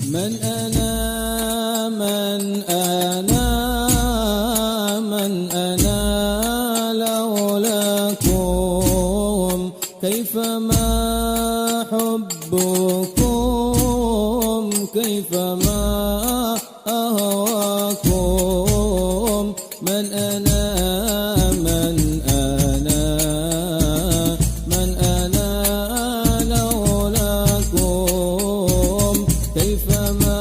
من أنا من أنا من أنا لولاكم كيفما حبكم كيفما أهواكم من أنا من أنا من أنا لولاكم كيفما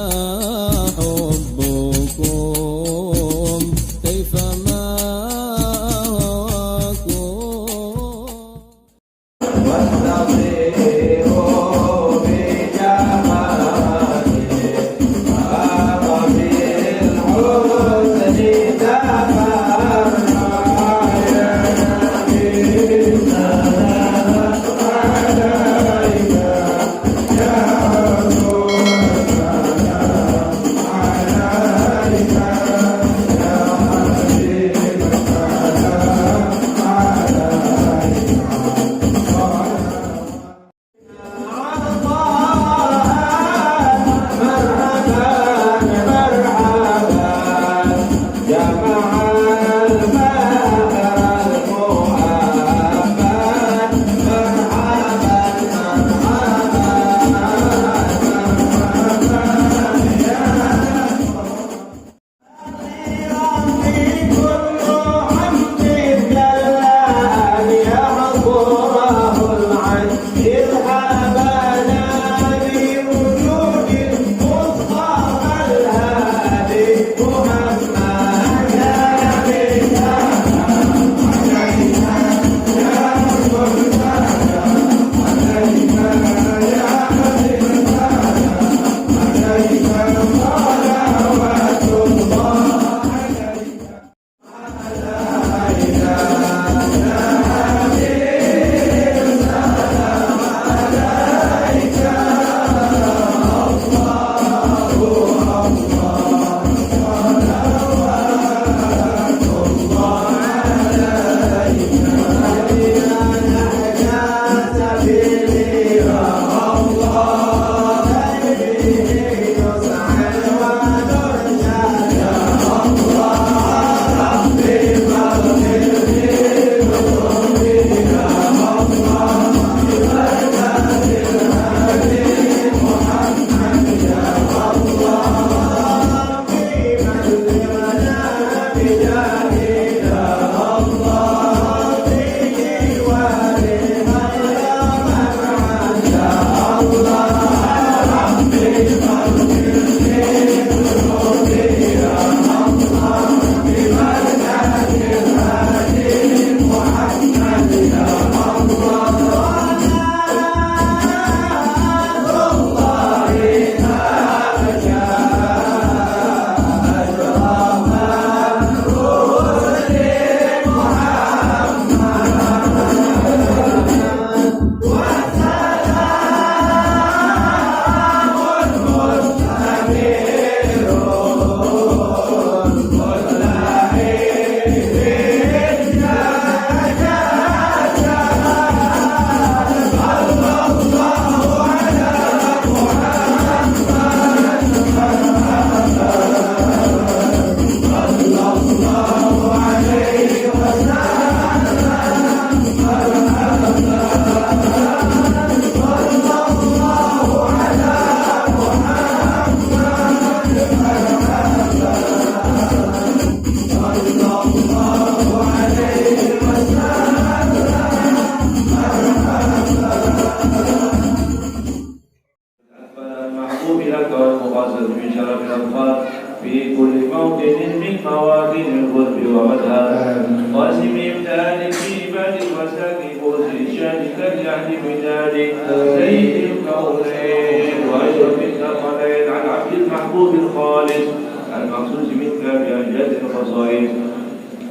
حبكم كيفما في كل موطن من مواطن القرب ومدها قاسم إمداد في بال الوساد فوز شانك الجهل بدالك سيد الكونين وأشرف الثقلين عن عبد المحبوب الخالص المخصوص منك بأنجاز الخصائص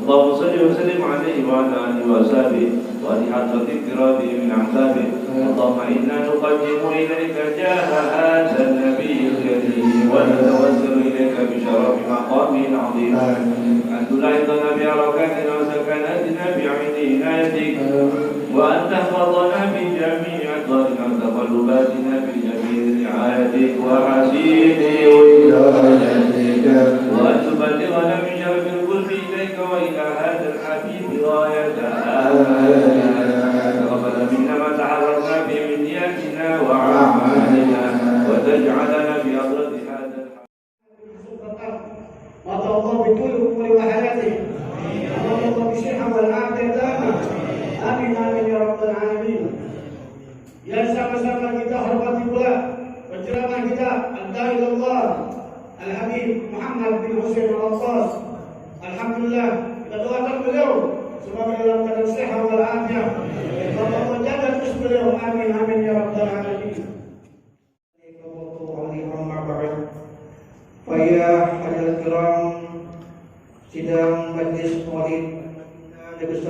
اللهم صل وسلم عليه وعلى آله وصحبه وأتحط ذكره من أحبابه اللهم إنا نقدم إليك جاه هذا النبي الكريم ونتوسل إليك بشرف مقامه العظيم أن تلاحظنا بحركاتنا وسكناتنا بعين عنايتك وأن تحفظنا بجميع أطوارنا وتقلباتنا بجميع رعايتك وحسين Supaya hadirin kiram sidang majlis maulid Nabi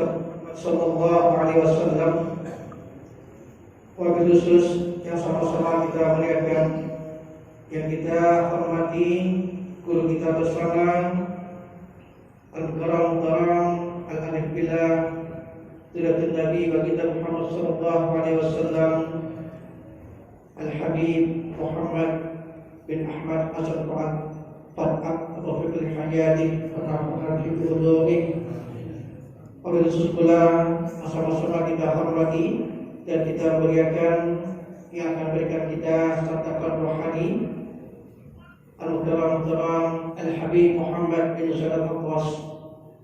sallallahu alaihi wasallam, wabil khusus yang sama-sama kita muliakan, yang kita hormati guru kita bersama Al-Karam Al-Alif Billah Suratul Nabi Baginda Muhammad sallallahu alaihi wasallam Al-Habib Muhammad bin Ahmad Azhar Quran Fat'ab atau Fikri Hajati Fat'ab Fikri Udhuri. Wabil khusus pula sama-sama kita hormati dan kita muliakan yang akan berikan kita sertakan rohani Al-Karam Al-Habib Muhammad bin Salam Al-Qwas.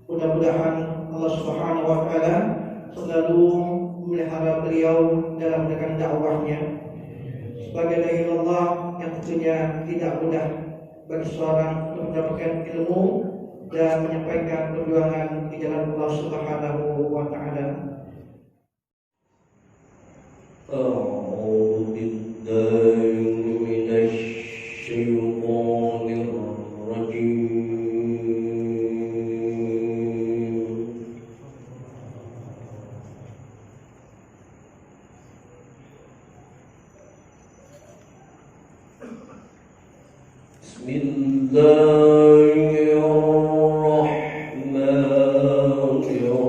Mudah-mudahan Allah Subhanahu wa Ta'ala selalu memelihara beliau dalam menjalankan dakwahnya sebagai dai Allah yang tentunya tidak mudah bagi seorang untuk mendapatkan ilmu dan menyampaikan perjuangan di jalan Allah Subhanahu wa Ta'ala. أعوذ بالله من الشيطان الرجيم. بسم الله الرحمن الرحيم.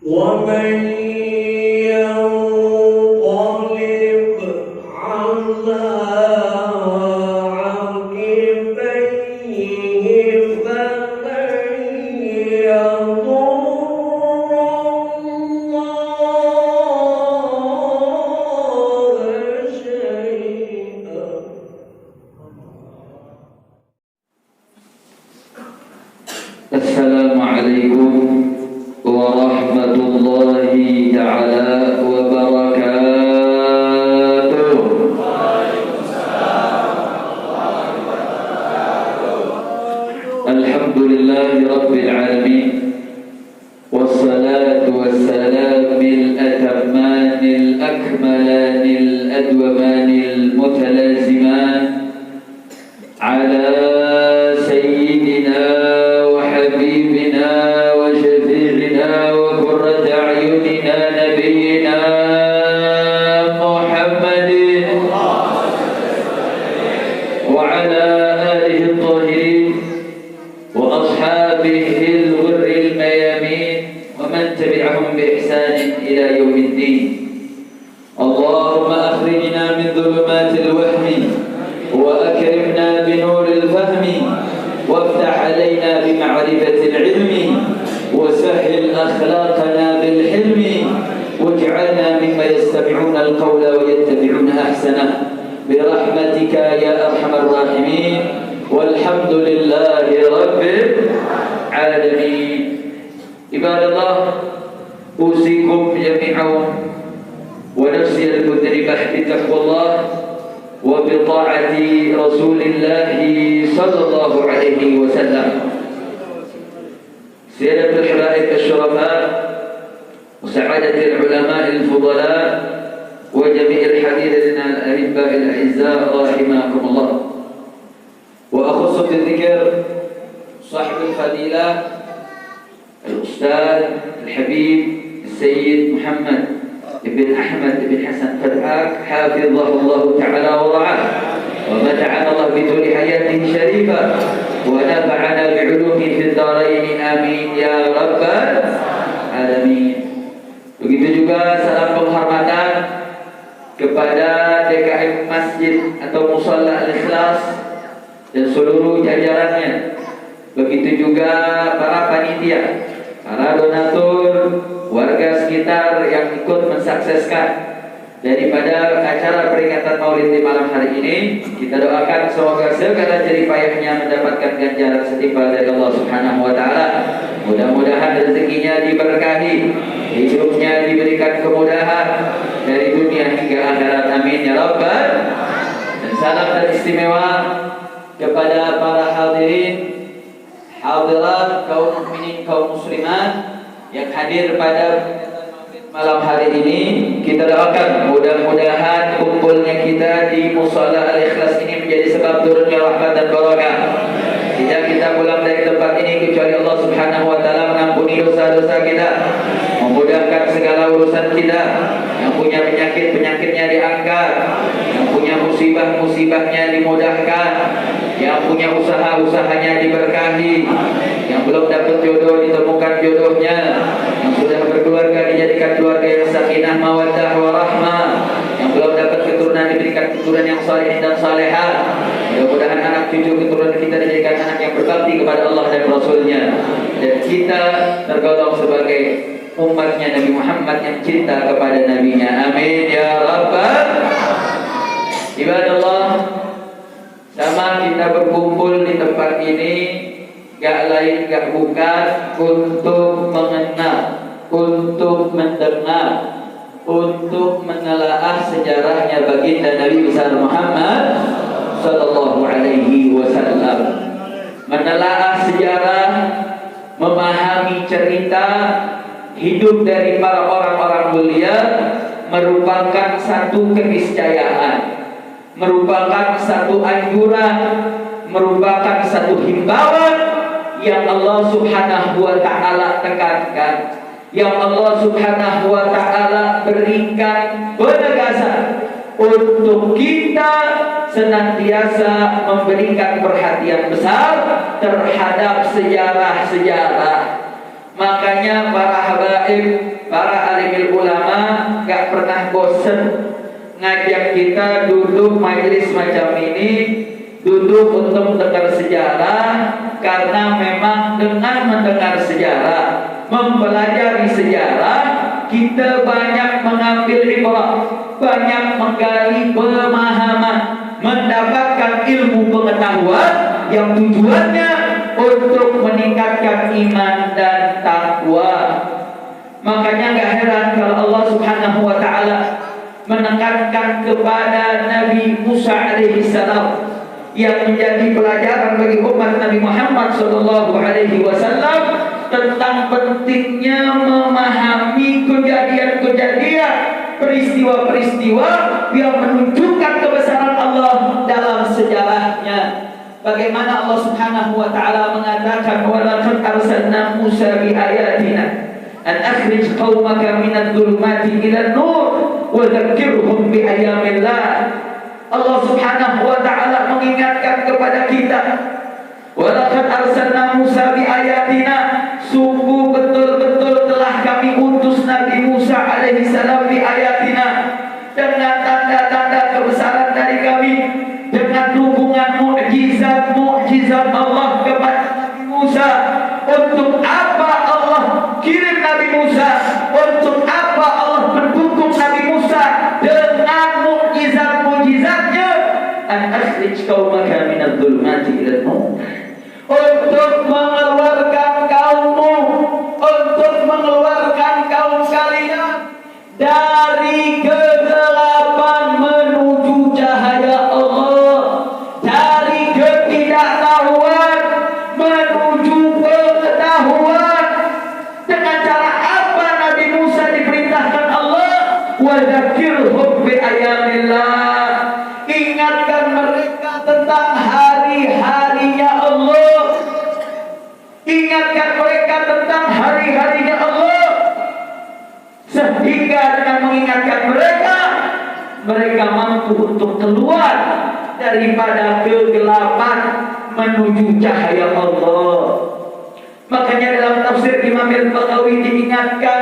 ومن ينقلب على عقبيه فلن يضر الله شيئا. السلام عليكم ورحمة الله تعالى وبركاته. الحمد لله رب العالمين، والصلاة والسلام الأتمان الأكملان الأدومان المتلازمان على سيدنا وحبيبنا وشفيعنا وقرة أعيننا نبينا محمد وعلى آله الطاهرين وأصحابه الغر الميامين ومن تبعهم بإحسان إلى يوم الدين. اللهم أخرجنا من ظلمات الوهم وأكرمنا بنور الفهم وافتح علينا بمعرفة العلم وسهل أخلاقنا بالحلم واجعلنا مما يستمعون القول ويتبعون أحسنه برحمتك يا أرحم الراحمين، والحمد لله رب العالمين. عباد الله، أوصيكم جميعا ونفسي المذنبة بتقوى الله وبطاعة رسول الله صلى الله عليه وسلم. سيادة الحبائب الشرفاء وسعادة العلماء الفضلاء وجميع الحضرين الأحباء الأعزاء رحمكم الله. وأخص بالذكر صاحب الفضيلة الأستاذ الحبيب السيد محمد بن أحمد بن حسن فتحاك حافظه الله تعالى ورعاه ومتعنا الله بطول حياته شريفة atau Musalla Al-Ikhlas dan seluruh jajarannya. Begitu juga para panitia, para donatur, warga sekitar yang ikut mensukseskan daripada acara peringatan Maulid di malam hari ini. Kita doakan semoga segala jerih payahnya mendapatkan ganjaran setimpal dari Allah Subhanahu wa taala. Mudah-mudahan rezekinya diberkahi, hidupnya diberikan kemudahan dari dunia hingga akhirat. Amin ya rabbal. Dan salam teristimewa kepada para hadirin, hadirat, kaum mukminin, kaum muslimat yang hadir pada malam hari ini. Kita doakan mudah-mudahan kumpulnya kita di Musalla Al-Ikhlas ini menjadi sebab turunnya rahmat dan barakah. Tidak kita pulang dari tempat ini kecuali Allah Subhanahu wa taala mengampuni dosa-dosa kita, memudahkan segala urusan kita. Yang punya penyakit-penyakitnya diangkat, yang punya musibah-musibahnya dimudahkan, yang punya usaha-usahanya diberkahi, yang belum dapat jodoh ditemukan jodohnya, yang sudah berkeluarga dijadikan keluarga yang sakinah mawaddah warahmah, yang belum dapat keturunan diberikan keturunan yang saleh dan salehah. Mudah-mudahan anak cucu keturunan kita dijadikan anak yang berbakti kepada Allah dan Rasulnya, dan kita tergolong sebagai umatnya Nabi Muhammad yang cinta kepada nabinya. Amin ya rabbal ibadallah. Sama kita berkumpul di tempat ini gak lain gak bukan untuk mengenal, untuk mendengar, untuk menelaah sejarahnya baginda Nabi besar Muhammad sallallahu alaihi wasallam. Menelaah sejarah, memahami cerita hidup dari para orang-orang mulia merupakan satu keniscayaan, merupakan satu anjuran, merupakan satu himbauan yang Allah Subhanahu wa taala tekankan, yang Allah Subhanahu wa taala berikan penegasan untuk kita senantiasa memberikan perhatian besar terhadap sejarah-sejarah. Makanya para habaib, para alimil ulama gak pernah bosan ngajak kita duduk majelis macam ini, duduk untuk mendengar sejarah, karena memang dengan mendengar sejarah, mempelajari sejarah, kita banyak mengambil ibrah, banyak menggali pemahaman, mendapatkan ilmu pengetahuan yang tujuannya untuk meningkatkan iman dan takwa. Makanya gak heran kalau Allah Subhanahu wa taala menekankan kepada Nabi Musa alaihi salam yang menjadi pelajaran bagi umat Nabi Muhammad sallallahu alaihi wasallam tentang pentingnya memahami kejadian-kejadian, peristiwa-peristiwa yang menunjukkan kebesaran Allah dalam sejarahnya. Bagaimana Allah Subhanahu wa taala mengatakan, wa laqad arsalna Musa bi ayatina an akhrij qaumaka minadh dhulumati ila nur wa dzakkirhum bi ayyamillah. Allah Subhanahu wa taala mengingatkan kepada kita, wa laqad arsalna Musa bi ayatina, sungguh betul-betul telah kami utus Nabi Musa alaihi salam bi ayatina, dengan tanda-tanda kebesaran dari kami, dengan dukungan mukjizat Allah kepada Nabi Musa. Untuk apa Allah kirim Nabi Musa? Untuk apa Allah mendukung Nabi Musa dengan mukjizatnya? An akhrij qaumaka minadh dhulumati ila nur, untuk mengeluarkan kaummu, untuk mengeluarkan kaum kalian dari kegelapan menuju cahaya Allah, dari ketidaktahuan menuju pengetahuan. Dengan cara apa Nabi Musa diperintahkan Allah? Wa dzakirhum bi ayyamillah, ingatkan mereka tentang hari-harinya Allah, ingatkan mereka tentang hari-harinya Allah, sehingga dengan mengingatkan mereka mampu untuk keluar daripada kegelapan menuju cahaya Allah. Makanya dalam tafsir Imam Al-Baghawi diingatkan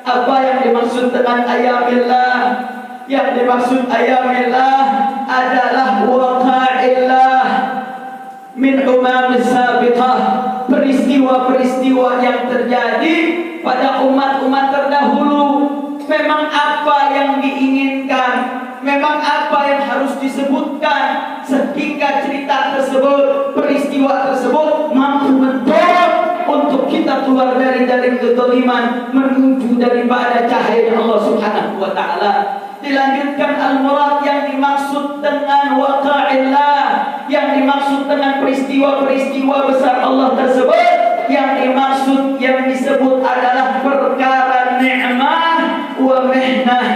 apa yang dimaksud dengan ayamillah, Yang dimaksud ayamillah adalah waqa'illah min umamis sabiqah, peristiwa-peristiwa yang terjadi pada umat-umat terdahulu. Memang apa yang diinginkan, memang apa yang harus disebutkan, sehingga cerita tersebut, peristiwa tersebut mampu mendorong untuk kita keluar dari kezaliman menuju daripada cahaya Allah Subhanahu wa taala. Dilanjutkan al-murad yang dimaksud dengan waqa'illah, yang dimaksud dengan peristiwa-peristiwa besar Allah tersebut, yang dimaksud, yang disebut adalah perkara nikmah wa mihnah,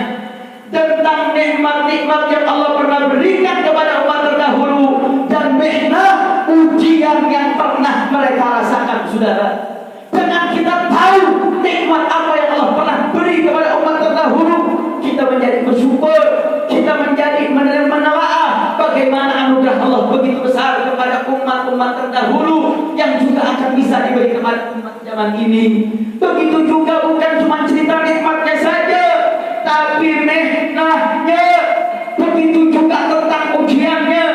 tentang nikmat-nikmat yang Allah pernah berikan kepada umat terdahulu, dan mihnah, ujian yang pernah mereka rasakan, saudara. Dengan kita tahu nikmat apa yang Allah pernah beri kepada umat terdahulu, kita menjadi bersyukur, kita menjadi menelaah bagaimana anugerah Allah begitu besar kepada umat-umat terdahulu yang juga akan bisa diberi kepada umat zaman ini. Begitu juga bukan cuma cerita nikmatnya saja, tapi mihnahnya. Begitu juga tentang ujiannya,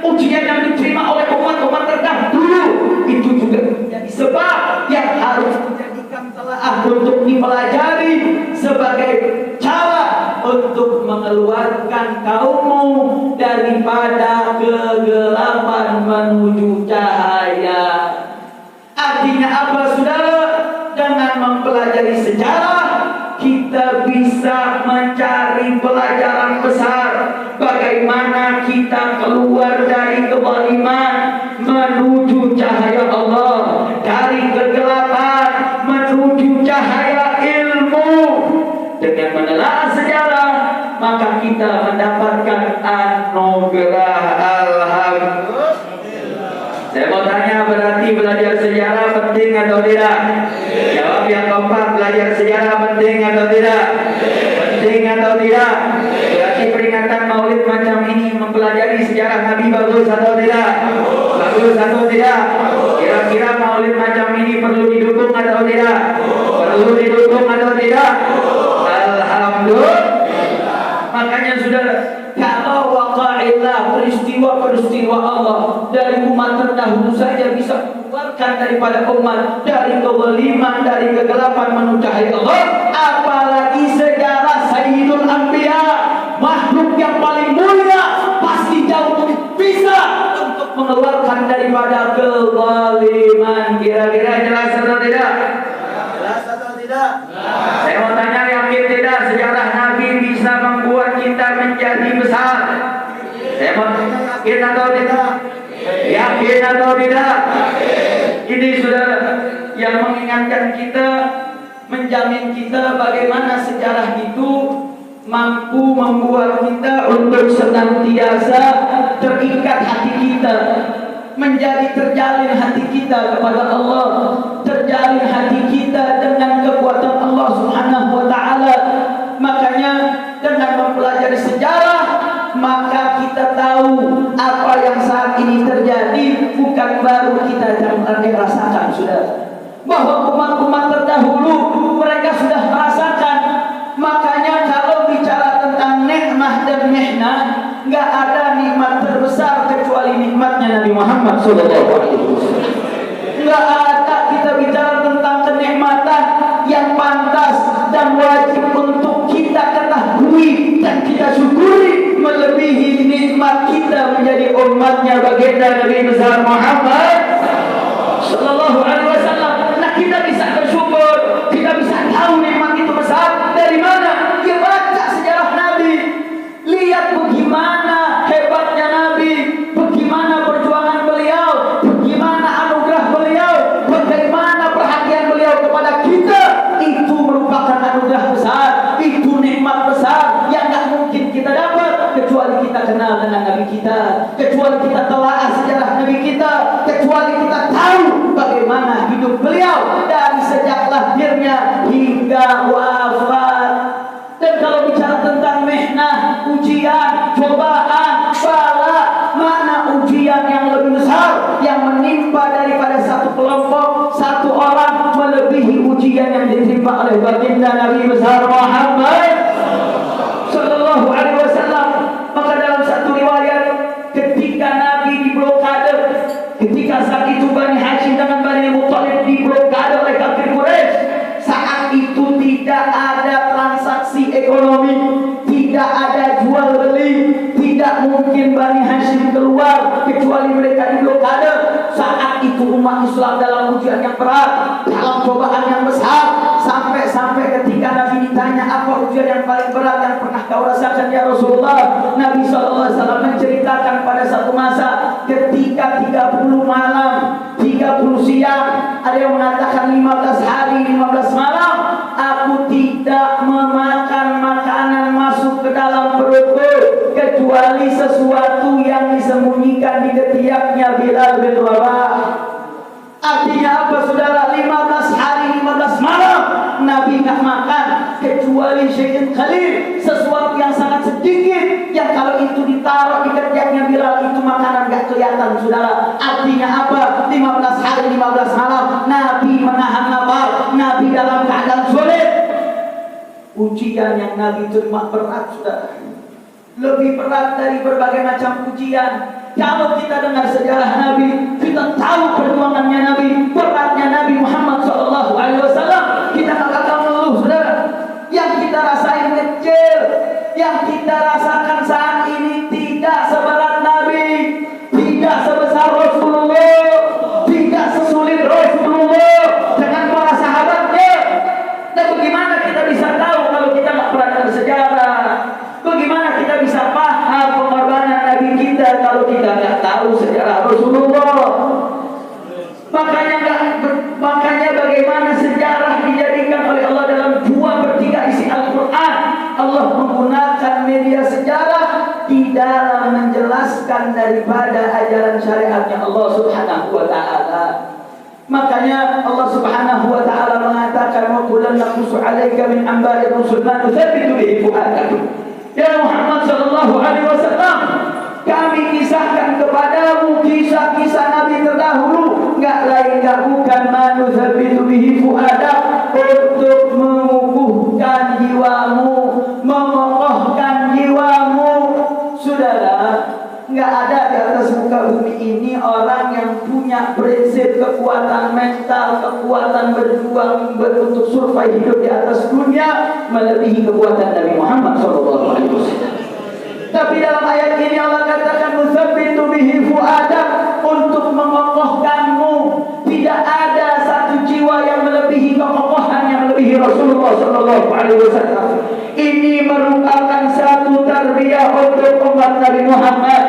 ujian yang diterima oleh umat-umat terdahulu, itu juga menjadi sebab yang harus dijadikan telaah untuk dipelajari sebagai cara untuk mengeluarkan kaummu daripada kegelapan menuju cahaya. Artinya apa, saudara? Dengan mempelajari sejarah, kita bisa mencari pelajaran besar bagaimana kita keluar dari kezaliman menuju cahaya Allah, dari kegelapan menuju cahaya ilmu. Dengan menelaah sejarah, maka kita mendapatkan anugerah. Alhamdulillah. Saya mau tanya, berarti belajar sejarah penting atau tidak? Jawab yang keempat, belajar sejarah penting atau tidak? Penting atau tidak? Berarti peringatan Maulid macam ini, mempelajari sejarah Nabi, bagus atau tidak? Bagus atau tidak? Kira-kira Maulid macam ini perlu didukung atau tidak? Perlu didukung atau tidak? Alhamdulillah. Makanya saudara, kalau waqa'illah, peristiwa-peristiwa Allah dari umat terdahulu saja bisa mengeluarkan daripada umat dari kezaliman, dari kegelapan menuju cahaya Allah, apalagi sejarah Sayyidul Anbiya, makhluk yang paling mulia, pasti jauh lebih bisa untuk mengeluarkan daripada kezaliman. Kira-kira jelas atau tidak? Jelas atau tidak? Saya mau tanya, yakin tidak sejarah Nabi bisa membuat kita menjadi besar? Saya mau tanya, yakin atau tidak? Yakin atau tidak? Ini saudara yang mengingatkan kita, menjamin kita bagaimana sejarah itu mampu membuat kita untuk senantiasa terikat hati kita, menjadi terjalin hati kita kepada Allah, terjalin hati kita dengan kekuatan Allah Subhanahu wa taala. Makanya dengan mempelajari sejarah, maka kita tahu apa yang saat ini terjadi bukan baru kita rasakan, sudah. Bahwa umat-umat terdahulu mereka sudah merasakan. Makanya kalau bicara tentang nikmah dan mihnah, nggak ada nikmat terbesar kecuali nikmatnya Nabi Muhammad SAW. Nggak ada kita bicara tentang kenikmatan yang pantas dan wajib untuk kita ketahui dan kita syukuri melebihi nikmat kita menjadi umatnya baginda Nabi besar Muhammad Sallallahu Alaihi Wasallam. Nah, kita bisa bersyukur, kita bisa tahu nikmat itu besar dari mana? Dia baca sejarah Nabi, lihat bagaimana hebatnya Nabi, bagaimana perjuangan beliau, bagaimana anugerah beliau, bagaimana perhatian beliau kepada kita. Itu merupakan anugerah besar, itu nikmat besar yang tak mungkin kita dapat kecuali kita kenal dengan Nabi kita, kecuali kita telaah sejarah Nabi kita, kecuali kita tahu bagaimana hidup beliau dari sejak lahirnya hingga wafat. Dan kalau bicara tentang mihnah, ujian, cobaan, bala, mana ujian yang lebih besar yang menimpa daripada satu kelompok, satu orang melebihi ujian yang diterima oleh baginda Nabi besar Muhammad Sallallahu Alaihi dari Bani Hashim keluar kecuali mereka diblokade. Saat itu umat Islam dalam ujian yang berat, dalam cobaan yang besar, sampai ketika Nabi ditanya apa ujian yang paling berat yang pernah kau rasakan ya Rasulullah, Nabi SAW menceritakan pada satu masa ketika 30 malam 30 siang, ada yang mengatakan 15 hari 15 malam, aku tidak memakan makanan masuk ke dalam perutku kecuali sesuatu yang disembunyikan di ketiaknya Bilal bin Rabah. Artinya apa saudara? 15 hari 15 malam Nabi nggak makan kecuali syai'in qalil, sesuatu yang sangat sedikit yang kalau itu ditaruh di ketiaknya Bilal itu makanan nggak kelihatan saudara. Artinya apa? 15 hari 15 malam Nabi menahan lapar, Nabi dalam keadaan sulit. Ujian yang Nabi terima berat saudara, lebih berat dari berbagai macam ujian. Kalau kita dengar sejarah Nabi, kita tahu perjuangannya Nabi, beratnya Nabi Muhammad SAW. Kita tak akan mengeluh, saudara. Yang kita rasain kecil, yang kita rasakan saat ini tidak seberat Nabi, tidak sebesar Rasulullah, tidak sesulit Rasulullah dengan para sahabatnya. Dan bagaimana kita bisa tahu kalau kita tak pernah dengar sejarah? Bagaimana kita bisa paham pengorbanan Nabi kita kalau kita nggak tahu sejarah Rasulullah? Makanya bagaimana sejarah dijadikan oleh Allah dalam 2/3 isi Al-Quran. Allah menggunakan media sejarah di dalam menjelaskan daripada ajaran syariatnya Allah Subhanahu wa ta'ala. Makanya Allah Subhanahu wa ta'ala mengatakan wa kullan naqussu 'alaika min anba'i rusul ma nuthabbitu bihi fu'adak. Ya Muhammad sallallahu alaihi wasallam, kami kisahkan kepadamu kisah-kisah Nabi terdahulu, enggak lain enggak bukan manuzabbitu bihi fuadak, untuk mengukuhkan jiwamu, mengokohkan jiwamu. Saudara, enggak ada di atas muka bumi ini orang yang punya prinsip kekuatan mental, kekuatan berjuang untuk survive hidup di atas dunia melebihi kekuatan Nabi Muhammad SAW. Tapi dalam ayat ini Allah katakan nusabbitu bihi fuadak, untuk mengokohkanmu. Tidak ada satu jiwa yang melebihi kekokohan yang melebihi Rasulullah SAW. Ini merupakan satu tarbiyah untuk umat Nabi Muhammad.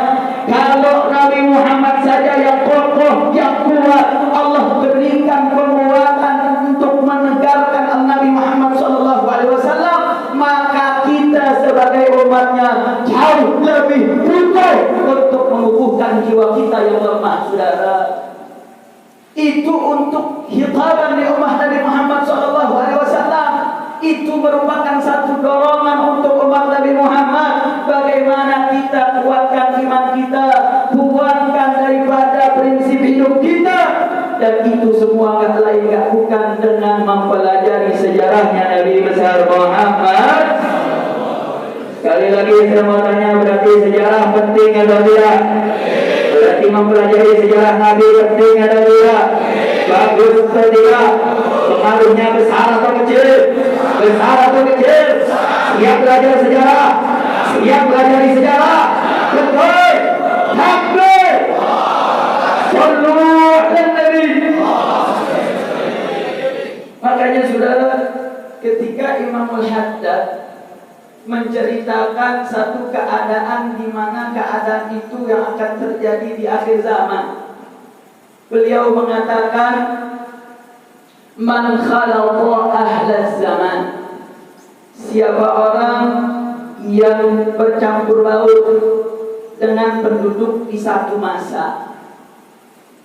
Kalau Nabi Muhammad saja yang kokoh, yang kuat, Allah berikan penguatan untuk menegarkan Nabi Muhammad SAW, maka kita sebagai umatnya jauh lebih butuh untuk mengukuhkan jiwa kita yang lemah, saudara. Itu untuk hitaban di umat Nabi Muhammad SAW. Itu merupakan satu dorongan untuk umat Nabi Muhammad. Bagaimana kita kuatkan iman kita, kuatkan daripada prinsip hidup kita. Dan itu semua enggak lain enggak bukan dengan mempelajari sejarahnya Nabi besar Muhammad. Sekali lagi saya mau tanya, berarti sejarah penting atau tidak? Berarti mempelajari sejarah Nabi penting atau tidak? Bagus atau tidak? Pengaruhnya besar atau kecil? Besar atau kecil? Siap belajar sejarah? Siap belajar sejarah? Betul? Takbir! Sallu ala Nabi. Makanya saudara, ketika Imam Al-Haddad menceritakan satu keadaan di mana keadaan itu yang akan terjadi di akhir zaman, beliau mengatakan man khalaqa ahlaz zaman, siapa orang yang bercampur baur dengan penduduk di satu masa,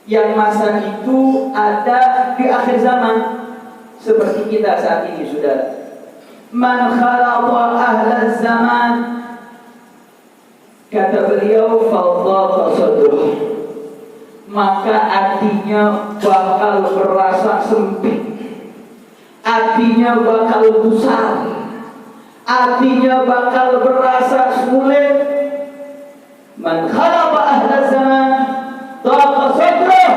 yang masa itu ada di akhir zaman seperti kita saat ini, saudara. Man khalaqa ahlaz zaman, kata beliau, fadhaqa sadruh, maka hatinya bakal berasa sempit, hatinya bakal gusar, hatinya bakal berasa sulit. Man khalaqa ahlaz zaman dhaqa sadruh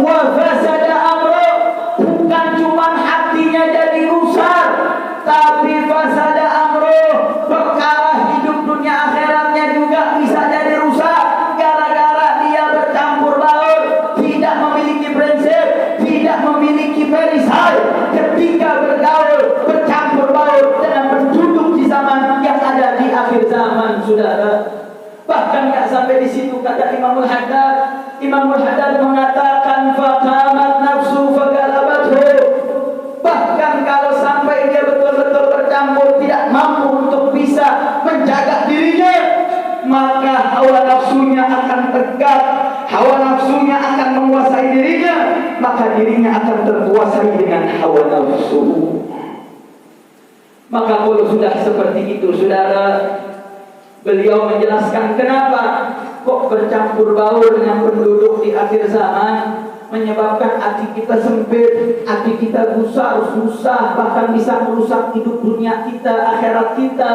wa fasada amruh, bukan cuma hatinya jadi gusar, tapi fasada amruh, perkara hidup dunia akhiratnya juga bisa jadi rusak. kata Imamul Haddad. Imamul Haddad mengatakan faqamat nafsu fagalabathu. Bahkan kalau sampai dia betul-betul bercampur tidak mampu untuk bisa menjaga dirinya, maka hawa nafsunya akan tegak, hawa nafsunya akan menguasai dirinya, maka dirinya akan terkuasai dengan hawa nafsu. Maka kalau sudah seperti itu, saudara, beliau menjelaskan kenapa kok bercampur baur dengan penduduk di akhir zaman, menyebabkan hati kita sempit, hati kita gusar, susah, bahkan bisa merusak hidup dunia kita, akhirat kita.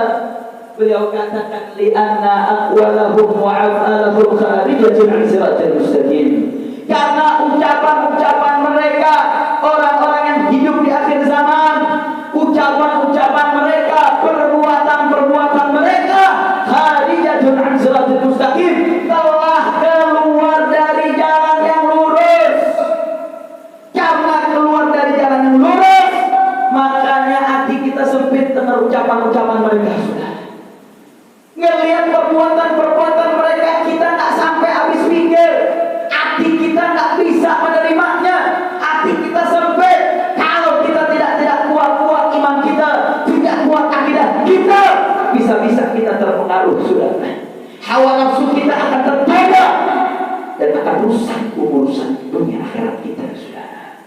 Beliau katakan li'anna aqwalahum wa af'alahum kharijatun 'an siratal mustaqim. Karena ucapan-ucapan mereka, orang-orang yang hidup di akhir zaman, ucapan-ucapan mereka, perbuatan-perbuatan mereka kharijatun 'an siratal mustaqim, telah keluar dari jalan yang lurus. Karena keluar dari jalan yang lurus, makanya hati kita sempit dengar ucapan-ucapan mereka, saudara. Ngelihat perbuatan-perbuatan mereka, kita tak sampai habis pikir, hati kita tak bisa menerimanya, hati kita sempit. Kalau kita tidak kuat-kuat iman kita, tidak kuat akidah kita, bisa-bisa kita terpengaruh, saudara. Hawa nafsu kita akan tergoda dan akan rusak urusan dunia akhirat kita, saudara.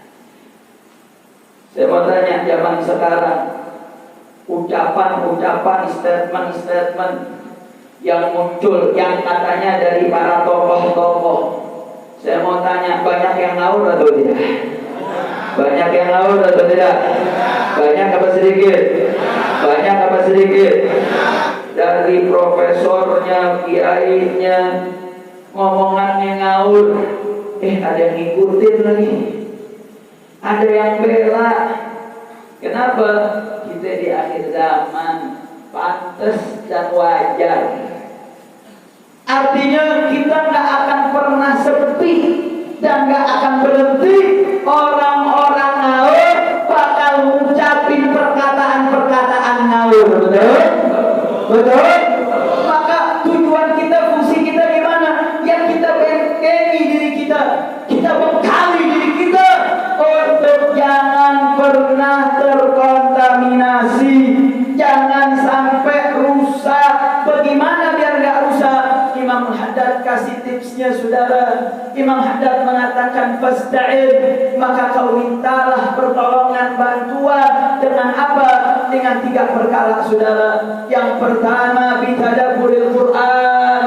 Saya mau tanya zaman sekarang, ucapan-ucapan, statement-statement yang muncul, yang katanya dari para tokoh-tokoh, saya mau tanya, banyak yang ngawur atau tidak? Banyak yang ngawur atau tidak? Banyak apa sedikit? Banyak apa sedikit? Dari profesornya, kiainya, ngomongannya ngawur, ada yang ngikutin lagi, ada yang bela. Kenapa? Kita di akhir zaman, pantas dan wajar. Artinya kita nggak akan pernah sepi dan nggak akan berhenti. Orang-orang ngawur bakal ngucapin perkataan-perkataan ngawur, betul? Betul? Maka tujuan kita, fungsi kita gimana? Yang kita bentengi diri kita, kita bekali diri kita untuk jangan pernah terkontaminasi, jangan sampai rusak. Bagaimana biar nggak rusak? Imam Haddad kasih tipsnya, saudara. Imam Haddad mengatakan fasta'in, maka kau mintalah pertolongan, bantuan dengan apa? Dengan 3 perkara, saudara. Yang pertama, bitadabburil Quran,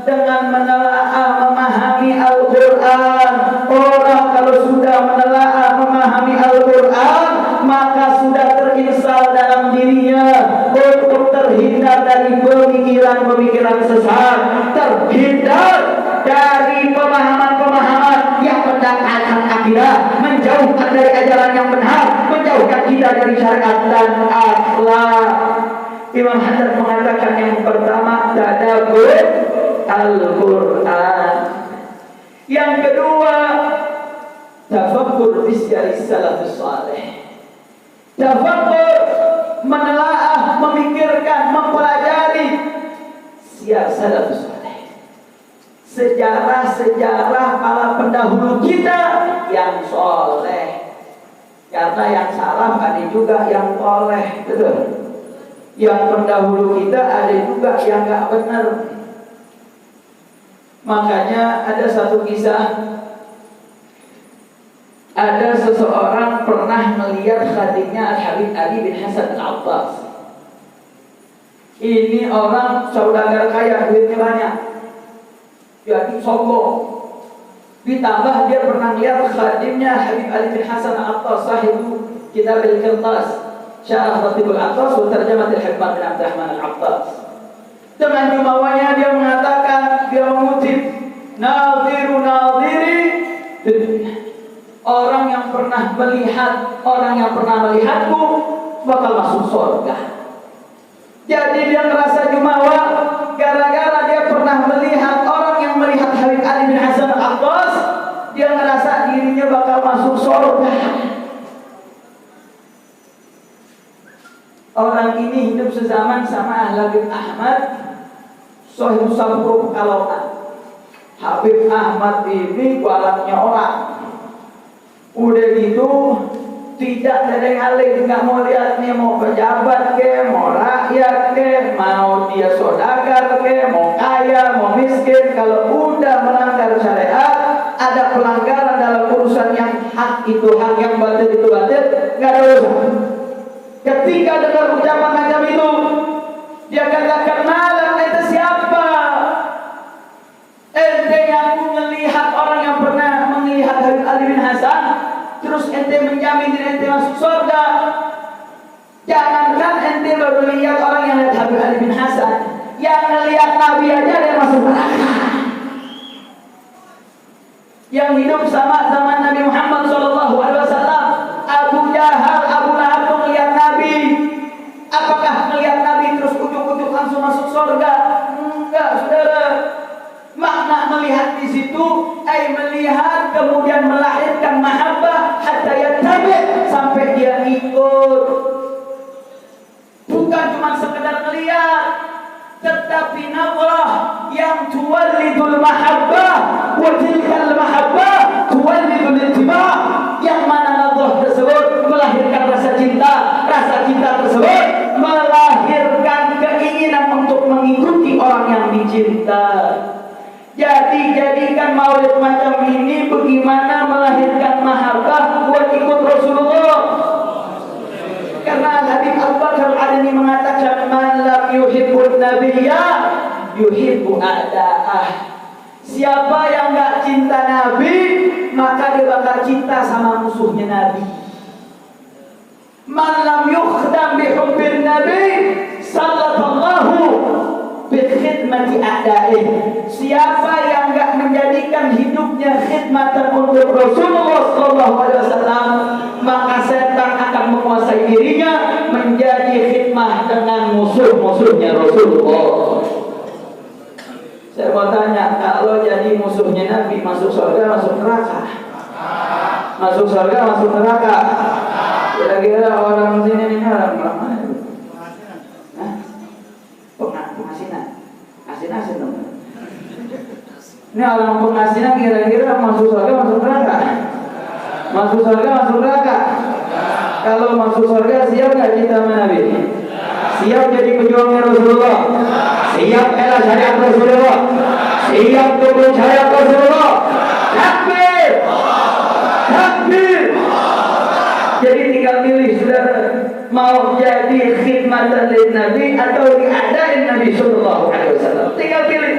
dengan menelaah memahami Al-Quran. Orang kalau sudah menelaah memahami Al-Quran, maka sudah terinstal dalam dirinya untuk terhindar dari pemikiran-pemikiran sesat, terhindar dari pemahaman-pemahaman yang mendangkalkan akidah, menjauhkan dari ajaran yang benar, menjauhkan kita dari syariat dan akhlak. Imam Haddad mengatakan yang pertama, tadabbur Al-Quran. Yang kedua, tafakkur bisyari salafus salih. Tafakkur, menelaah, memikirkan, mempelajari siar salafus salih, sejarah-sejarah para pendahulu kita yang soleh. Karena yang salah ada juga yang soleh, betul. Yang pendahulu kita ada juga yang gak benar. Makanya ada satu kisah, ada seseorang pernah melihat khadimnya Al-Habib Ali bin Hasan Al-Attas. Ini orang saudagar kaya, duitnya banyak, jadi sombong. Ditambah dia pernah lihat khadimnya Habib Ali bin Hasan Al-Attas, sahibu kitab Al-Qirtas, Syarah Ratibul Attas wa Tarjamat Al-Hikmah bin Abdurrahman Al-Attas. Dengan jumawanya dia mengatakan, dia mengutip, nadhiru nadhiri, orang yang pernah melihat, orang yang pernah melihatku bakal masuk surga. Jadi dia merasa jumawa gara-gara dia pernah melihat orang yang melihat Habib Ali bin Hasan Al-Attas, dia merasa dirinya bakal masuk surga. Orang ini hidup sezaman sama Habib Ahmad Sohib Sabro Pekalongan. Habib Ahmad ini kualatnya orang. Udah gitu tidak aling-aling, nggak mau lihat nih mau pejabat ke, mau rakyat ke, mau dia saudagar ke, mau kaya, mau miskin. Kalau udah melanggar syariat, ada pelanggaran dalam urusan yang hak itu hak, yang batil itu batil, nggak ada urusan. Ketika dengar ucapan macam itu, dia katakan, malam itu siapa? Ente yang melihat orang yang pernah melihat Habib Ali bin Hasan, terus ente menjamin diri ente masuk surga. Jangankan ente baru lihat orang yang lihat Habib Ali bin Hasan, yang melihat Nabi aja dia masuk neraka. Yang hidup sama zaman Nabi Muhammad SAW, Abu Jahal, Abu Lahab melihat Nabi. Apakah melihat Nabi terus ujuk-ujuk langsung masuk surga? Enggak, saudara. Makna melihat di situ, melihat kemudian melahirkan mahabbah hatta yattabi, sampai dia ikut. Bukan cuma sekedar melihat, tetapi nazarah yang tuwallidul mahabbah, wa tilkal mahabbah tuwallidul ittiba', yang mana nazarah tersebut melahirkan rasa cinta tersebut melahirkan keinginan untuk mengikuti orang yang dicinta. Jadi jadikan maulid macam ini bagaimana melahirkan mahabbah buat ikut Rasulullah. Karena Habib Abu Bakar Al-Adani mengatakan, man lam yuhibbun nabiyya yuhibbu a'da'ah. Siapa yang enggak cinta Nabi, maka dia bakal cinta sama musuhnya Nabi. Man lam yukhdam bi hubbin nabi sallallahu bi khidmati a'da'ih. Siapa yang enggak menjadikan hidupnya khidmatan untuk Rasulullah SAW, maka setan akan menguasai dirinya menjadi khidmah dengan musuh-musuhnya Rasulullah. Saya mau tanya, kalau jadi musuhnya Nabi, masuk surga, masuk neraka? Masuk surga, masuk neraka? Kira-kira orang sini ini orang mana? Pengasinan, asin-asin dong. Ini orang pengasinan kira-kira masuk surga, masuk neraka? Masuk surga, masuk neraka? Kalau masuk surga, siap nggak kita sama Nabi? Siap jadi pejuangnya Rasulullah? Siap bela syariat Rasulullah? Siap dukung syariat Rasulullah? Takbir! Takbir! Jadi tinggal pilih, saudara, mau jadi khidmatan lin Nabi atau diadain Nabi Sallallahu Alaihi Wasallam. Tinggal pilih,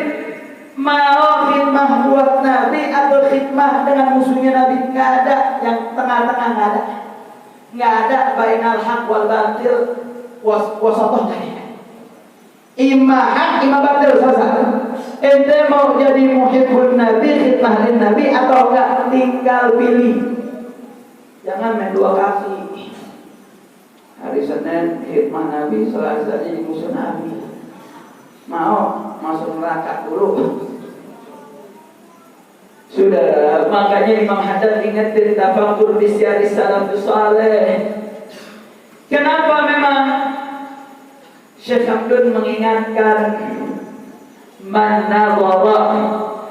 mau khidmah buat Nabi atau khidmah dengan musuhnya Nabi. Nggak ada yang tengah-tengah, nggak ada. Nggak ada bainal haq wal batil wasatoh. Imma haq, imma batil saja. Ente mau jadi muhibbun Nabi, khidmah lin Nabi atau enggak, tinggal pilih. Jangan main dua kaki. Hari Senin khidmah Nabi, Selasa jadi musuh Nabi. Mau masuk neraka dulu. Saudara, makanya Imam Haddad ingetin tafakur di syiar salafus saleh. Kenapa memang Syekh Abdul mengingatkan man nadhara,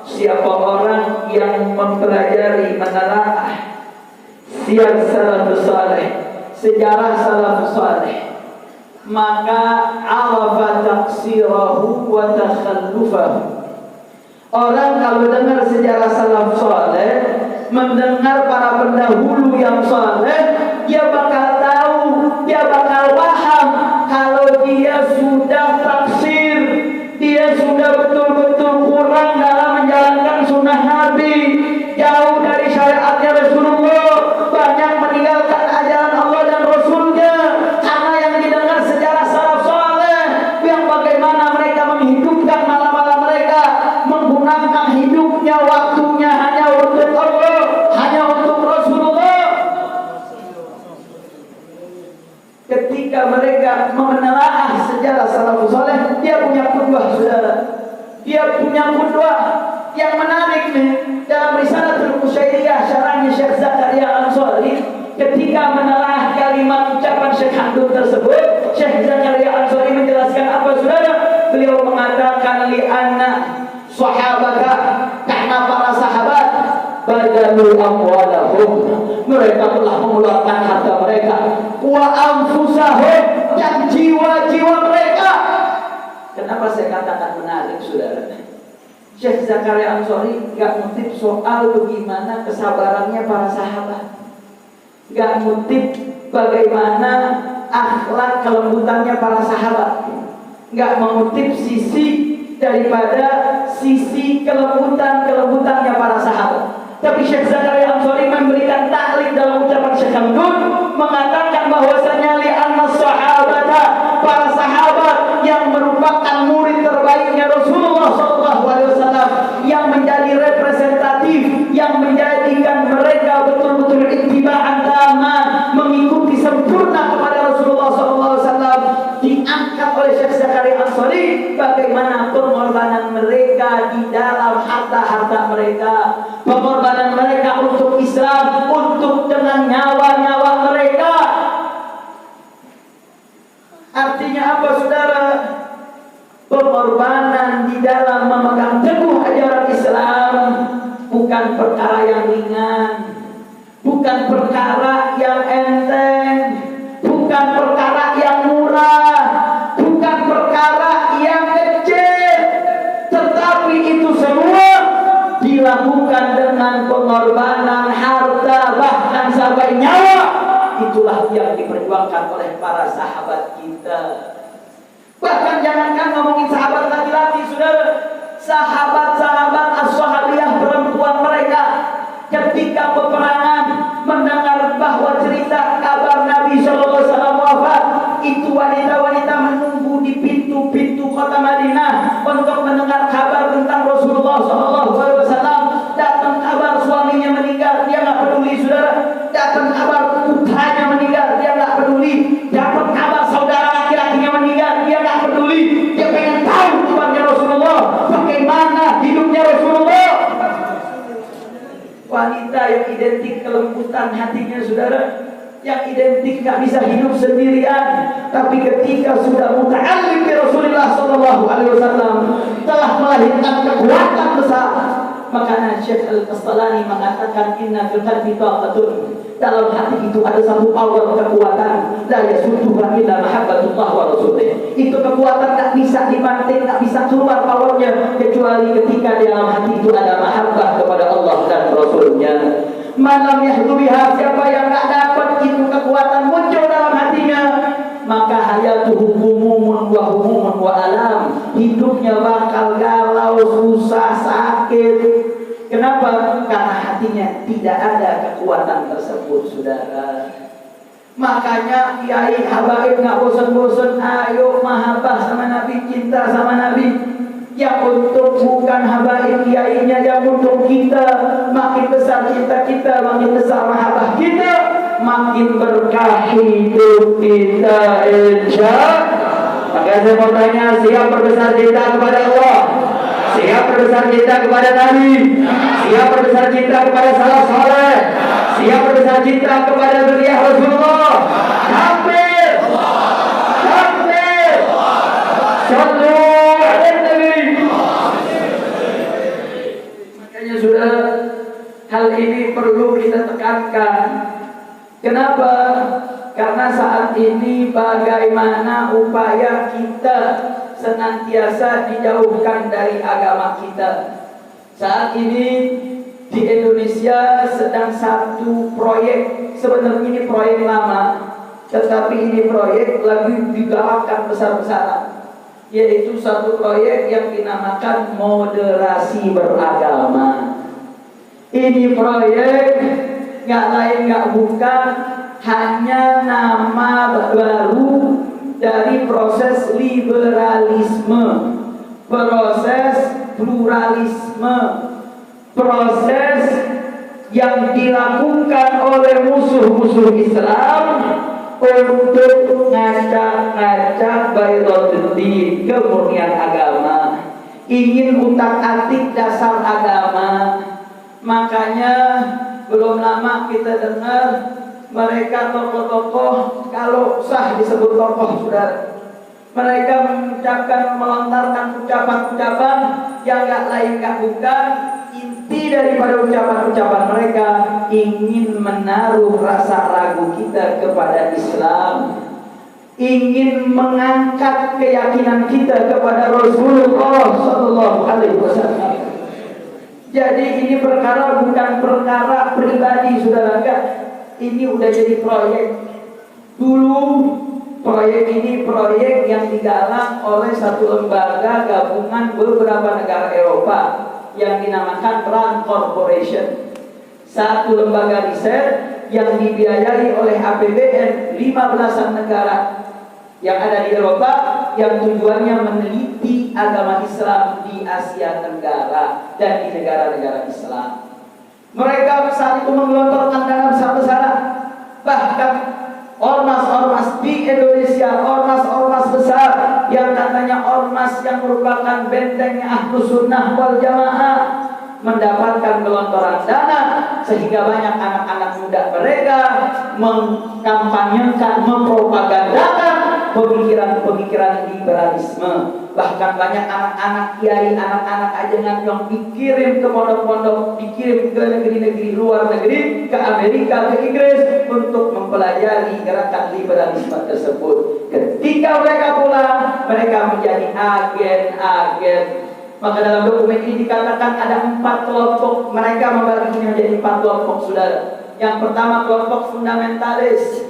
siapa orang yang mempelajari, menelaah syiar salafus saleh, sejarah salafus saleh, maka arafa taqsirahu wa takhallufahu. Orang kalau dengar sejarah salaf saleh, mendengar para pendahulu yang saleh, dia bakal tahu, dia bakal paham kalau dia sudah taksir, dia sudah betul-betul kurang dalam menjalankan sunnah Nabi, jauh dari syariatnya Rasulullah, banyak meninggalkan ajaran Allah dan Rasulnya. Karena yang didengar sejarah salaf saleh, yang bagaimana mereka menghidupkan malam-malam mereka, menggunakan hidupnya, waktunya hanya untuk Allah, hanya untuk Rasulullah. Ketika mereka menelaah sejarah salafus saleh, dia punya qudwah, saudara. Dia punya qudwah yang menarik nih. Dalam Risalatul Qusyairiyah syarahnya Syekh Zakaria Ansari, ketika menelaah kalimat ucapan Syekh Hamdul tersebut, Syekh Zakaria Ansari menjelaskan apa, saudara? Beliau mengatakan li anna sahabata badalu amwalahum, mereka telah mengeluarkan harta mereka, wa anfusahum, dan jiwa-jiwa mereka. Kenapa saya katakan menarik, saudara? Syekh Zakaria Ansori gak ngutip soal bagaimana kesabarannya para sahabat, gak ngutip bagaimana akhlak kelembutannya para sahabat, gak mengutip sisi daripada sisi kelembutannya para sahabat. Tapi Syekh Zakaria Ansori memberikan taklid dalam ucapan Syekh Hamdun, mengatakan bahwasanya li'anna sahabata, para sahabat yang merupakan murid terbaiknya Rasulullah SAW, yang menjadi representatif, yang menjadikan mereka betul-betul ittiba'an taman, mengikuti sempurna kepada Rasulullah SAW, diangkat oleh Syekh Zakaria Ansori bagaimana pengorbanan mereka di dalam harta-harta mereka, pengorbanan mereka untuk Islam, untuk dengan nyawa-nyawa mereka. Artinya apa, saudara? Pengorbanan di dalam memegang teguh ajaran Islam bukan perkara yang ringan, bukan perkara yang enteng, bukan perkara yang murah, bukan perkara yang kecil, tetapi itu semua dilakukan dengan pengorbanan harta, bahkan sampai nyawa. Itulah yang diperjuangkan oleh para sahabat kita. Bahkan jangankan ngomongin sahabat laki-laki, saudara, sahabat-sahabat as-sahabiyah perempuan mereka ketika peperangan mendengar bahwa cerita kabar Nabi SAW wafat, itu wanita-wanita menunggu di pintu-pintu kota Madinah untuk mendengar kabar tentang Rasulullah SAW. Datang kabar suaminya meninggal, dia nggak peduli, saudara. Datang kabar putranya meninggal, dia nggak peduli. Dapat kabar saudara laki-lakinya meninggal, dia nggak peduli. Dia pengen tahu kabarnya Rasulullah, bagaimana hidupnya Rasulullah. Wanita yang identik kelembutan hatinya, saudara, yang identik gak bisa hidup sendirian, tapi ketika sudah muta'allim bi Rasulullah SAW telah melahirkan kekuatan besar. Makanya Syekh Al-Qastalani mengatakan inna fil qalbi taqatun, dalam hati itu ada satu power, kekuatan, la yasudduha illa mahabbatullah wa rasulih. Itu kekuatan tak bisa dibanting, tak bisa keluar powernya kecuali ketika di dalam hati itu ada mahabbah kepada Allah dan Rasulnya. Malam yahdubiha, siapa yang tak dapat itu kekuatan muncul dalam hatinya, maka hayatuhu humumun wa humumun wa alam, hidupnya bakal galau, susah, sakit. Kenapa? Karena hatinya tidak ada kekuatan tersebut, saudara. Makanya kiai habaib nggak bosan-bosan, ayo mahabbah sama Nabi, cinta sama Nabi. Yang untuk bukan habaib kiainya, yang untuk kita, makin besar cinta kita, makin besar mahabbah kita, makin berkah hidup kita, insya. Maka saya mau tanya, siap berbesar cinta kepada Allah? Siap berbesar cinta kepada Nabi? Siap berbesar cinta kepada salaf saleh? Siap berbesar cinta kepada zuriyah Rasulullah? Takbir! Takbir! Sallu ala Nabi. Makanya sudah, hal ini perlu kita tekankan. Kenapa? Karena saat ini bagaimana upaya kita senantiasa dijauhkan dari agama kita. Saat ini di Indonesia sedang satu proyek, sebenarnya ini proyek lama, tetapi ini proyek lagi digalakkan besar-besaran, yaitu satu proyek yang dinamakan moderasi beragama. Ini proyek nggak lain nggak bukan hanya nama baru dari proses liberalisme, proses pluralisme, proses yang dilakukan oleh musuh-musuh Islam untuk ngacak-ngacak bayrotuddin, kemurnian agama, ingin utak-atik dasar agama. Makanya belum lama kita dengar mereka tokoh-tokoh, kalau sah disebut tokoh, saudara, mereka mengucapkan, melontarkan ucapan-ucapan yang gak lain gak bukan inti daripada ucapan-ucapan mereka ingin menaruh rasa ragu kita kepada Islam, ingin mengangkat keyakinan kita kepada Rasulullah Sallallahu Alaihi Wasallam. Jadi ini perkara bukan perkara pribadi, saudara, enggak. Ini udah jadi proyek. Dulu proyek ini proyek yang digalang oleh satu lembaga gabungan beberapa negara Eropa yang dinamakan RAND Corporation. Satu lembaga riset yang dibiayai oleh APBN 15 negara yang ada di Eropa, yang tujuannya meneliti agama Islam di Asia Tenggara dan di negara-negara Islam. Mereka saat itu menggelontorkan dana besar-besaran. Bahkan ormas-ormas di Indonesia, ormas-ormas besar yang katanya ormas yang merupakan bentengnya Ahlus Sunnah wal Jamaah, mendapatkan gelontoran dana sehingga banyak anak-anak muda mereka mengkampanyekan, mempropagandakan pemikiran-pemikiran liberalisme. Bahkan banyak anak-anak kiai, anak-anak ajengan yang dikirim ke pondok-pondok, dikirim ke negeri-negeri luar negeri, ke Amerika, ke Inggris untuk mempelajari gerakan liberalisme tersebut. Ketika mereka pulang, mereka menjadi agen-agen. Maka dalam dokumen ini dikatakan ada 4 kelompok. Mereka membaginya menjadi 4 kelompok, saudara. Yang pertama kelompok fundamentalis,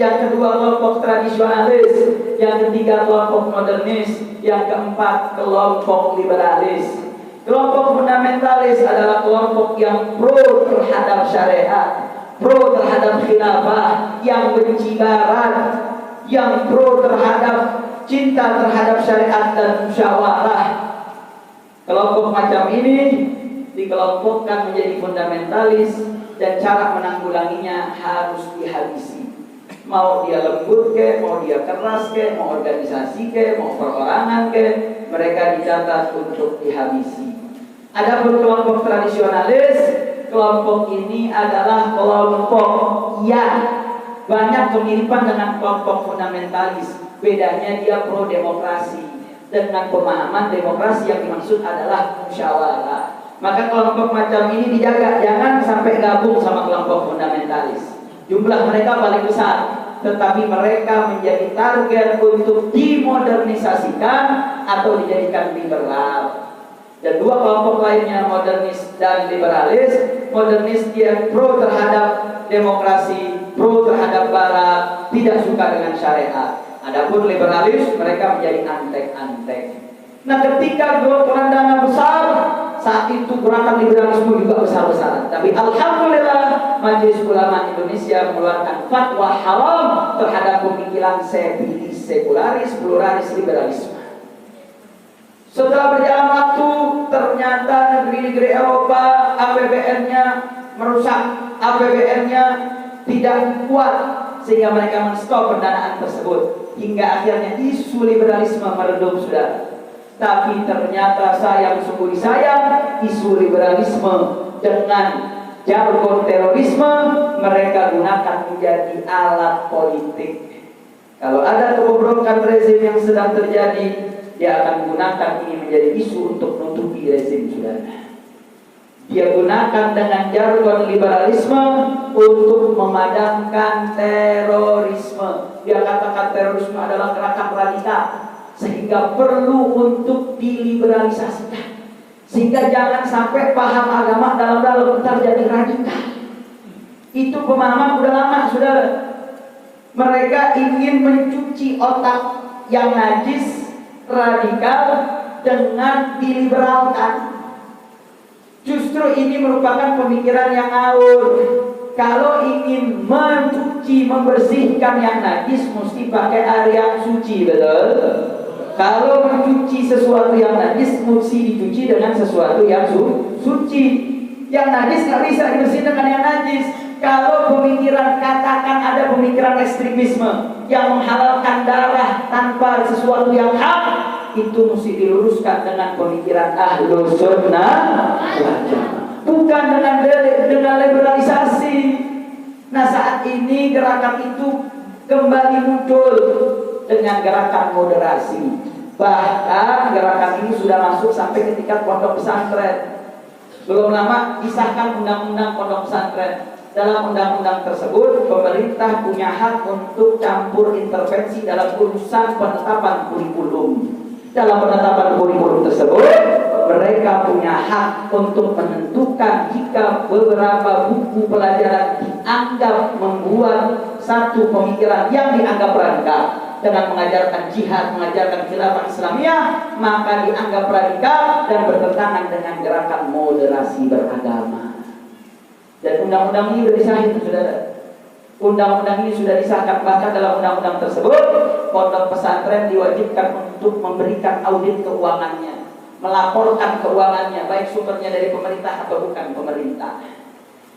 yang kedua kelompok tradisionalis, yang ketiga kelompok modernis, yang keempat kelompok liberalis. Kelompok fundamentalis adalah kelompok yang pro terhadap syariat, pro terhadap khilafah, yang benci barat, yang pro terhadap cinta terhadap syariat dan musyawarah. Kelompok macam ini dikelompokkan menjadi fundamentalis dan cara menanggulanginya harus dihabisi. Mau dia lembut ke, mau dia keras ke, mau organisasi ke, mau perorangan ke, mereka dicatat untuk dihabisi. Adapun kelompok tradisionalis, kelompok ini adalah kelompok yang banyak kemiripan dengan kelompok fundamentalis. Bedanya dia pro demokrasi. Dengan pemahaman demokrasi yang dimaksud adalah musyawarah. Maka kelompok macam ini dijaga, jangan sampai gabung sama kelompok fundamentalis. Jumlah mereka paling besar, tetapi mereka menjadi target untuk dimodernisasikan atau dijadikan liberal. Dan 2 kelompok lainnya, modernis dan liberalis. Modernis dia pro terhadap demokrasi, pro terhadap barat, tidak suka dengan syariat. Adapun liberalis, mereka menjadi antek-antek. Nah, ketika gelontoran dana besar, saat itu gerakan liberalisme juga besar-besaran. Tapi alhamdulillah, Majelis Ulama Indonesia mengeluarkan fatwa haram terhadap pemikiran sekularis, pluralis, liberalisme. Setelah berjalan waktu, ternyata negeri-negeri Eropa APBN-nya merusak, APBN-nya tidak kuat, sehingga mereka menstop pendanaan tersebut. Hingga akhirnya isu liberalisme meredup, sudah. Tapi ternyata sayang sungguh sayang, isu liberalisme dengan jargon terorisme mereka gunakan menjadi alat politik. Kalau ada kebobrokan rezim yang sedang terjadi, dia akan gunakan ini menjadi isu untuk menutupi rezim, saudara. Dia gunakan dengan jargon liberalisme untuk memadamkan terorisme. Dia katakan terorisme adalah gerakan radikal, sehingga perlu untuk diliberalisasikan. Sehingga jangan sampai paham agama dalam-dalam terjadi radikal. Itu pemahaman udah lama, saudara. Mereka ingin mencuci otak yang najis, radikal dengan diliberalkan. Justru ini merupakan pemikiran yang ngawur. Kalau ingin mencuci, membersihkan yang najis, mesti pakai air yang suci, betul? Kalau mencuci sesuatu yang najis, mesti dicuci dengan sesuatu yang suci. Yang najis nggak bisa dibersihkan dengan yang najis. Kalau pemikiran, katakan ada pemikiran ekstremisme yang menghalalkan darah tanpa sesuatu yang hak, itu mesti diluruskan dengan pemikiran Ahlus Sunnah, bukan dengan liberalisasi. Nah, saat ini gerakan itu kembali muncul dengan gerakan moderasi. Bahkan gerakan ini sudah masuk sampai ke tingkat pondok pesantren. Belum lama disahkan undang-undang pondok pesantren. Dalam undang-undang tersebut, pemerintah punya hak untuk campur intervensi dalam urusan penetapan kurikulum. Dalam penetapan kurikulum tersebut, mereka punya hak untuk menentukan jika beberapa buku pelajaran dianggap membuat satu pemikiran yang dianggap radikal dengan mengajarkan jihad, mengajarkan khilafah Islamiyah, maka dianggap radikal dan bertentangan dengan gerakan moderasi beragama. Dan undang-undang ini sudah disahkan, saudara. Undang-undang ini sudah disahkan, bahkan dalam undang-undang tersebut pondok pesantren diwajibkan untuk memberikan audit keuangannya, melaporkan keuangannya, baik sumbernya dari pemerintah atau bukan pemerintah.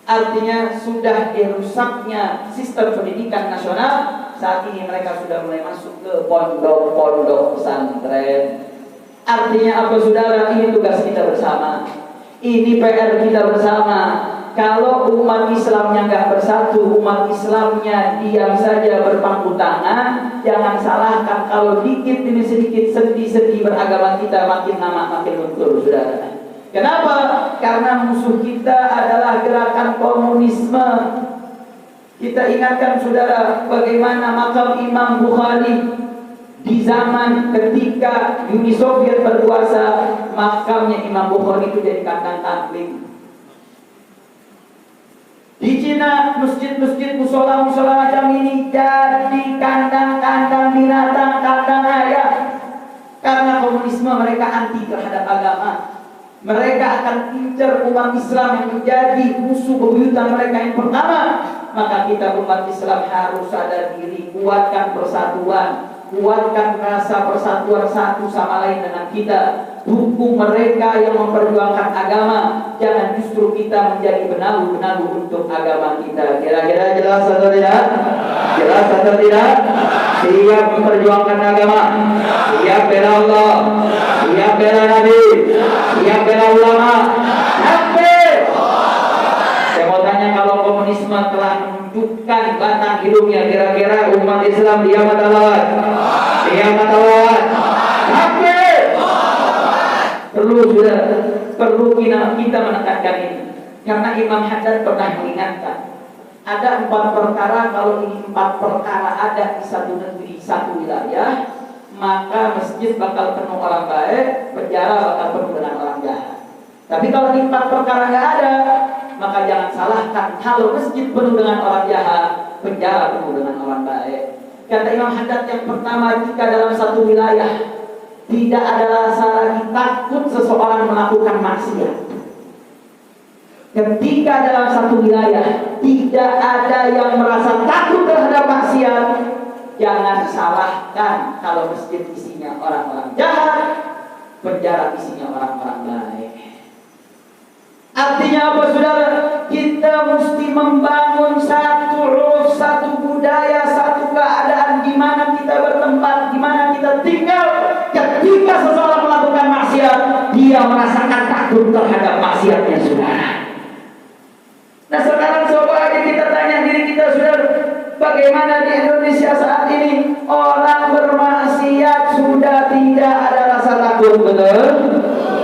Artinya sudah dirusaknya sistem pendidikan nasional. Saat ini mereka sudah mulai masuk ke pondok-pondok pesantren. Artinya apa, saudara? Ini tugas kita bersama, ini PR kita bersama. Kalau umat Islamnya nggak bersatu, umat Islamnya diam saja berpangku tangan, jangan salahkan kalau dikit demi sedikit sendi-sendi beragama kita makin lama makin luntur, saudara. Kenapa? Karena musuh kita adalah gerakan komunisme. Kita ingatkan, saudara, bagaimana makam Imam Bukhari di zaman ketika Uni Soviet berkuasa, makamnya Imam Bukhari itu jadi kandang kambing. Di Cina, masjid-masjid, musola-musola macam ini jadi kandang-kandang binatang, kandang ayam. Karena komunisme, mereka anti terhadap agama. Mereka akan incar umat Islam yang menjadi musuh bebuyutan mereka yang pertama. Maka kita umat Islam harus sadar diri, kuatkan persatuan, kuatkan rasa persatuan satu sama lain dengan kita. Dukung mereka yang memperjuangkan agama. Jangan justru kita menjadi benalu-benalu untuk agama kita. Kira-kira jelas atau tidak? Jelas atau tidak? Siap memperjuangkan agama, siap bela Allah, siap bela Nabi, siap bela ulama. Takbir! Saya mau tanya, kalau komunisme telah menunjukkan batang hidungnya, kira-kira umat Islam diam atau lawan? Diam atau lawan? Takbir! Perlu kita menekankan ini, karena Imam Haddad pernah mengingatkan, ada 4 perkara. Kalau ini 4 perkara ada di satu negeri, satu wilayah, maka masjid bakal penuh orang baik, penjara bakal penuh dengan orang jahat. Tapi kalau ini 4 perkara nggak ada, maka jangan salahkan kalau masjid penuh dengan orang jahat, penjara penuh dengan orang baik. Kata Imam Haddad, yang pertama, jika dalam satu wilayah tidak ada rasa lagi takut seseorang melakukan maksiat. Ketika dalam satu wilayah tidak ada yang merasa takut terhadap maksiat, jangan salahkan kalau masjid isinya orang-orang jahat, penjara isinya orang-orang baik. Artinya apa, saudara? Kita mesti membangun satu uruf, satu budaya, satu keadaan di mana kita bertempat, di mana kita tinggal. Ketika seseorang melakukan maksiat, dia merasakan takut terhadap maksiatnya, saudara. Nah, sekarang coba aja kita tanya diri kita, saudara, bagaimana di Indonesia saat ini orang bermaksiat sudah tidak ada rasa takut, betul?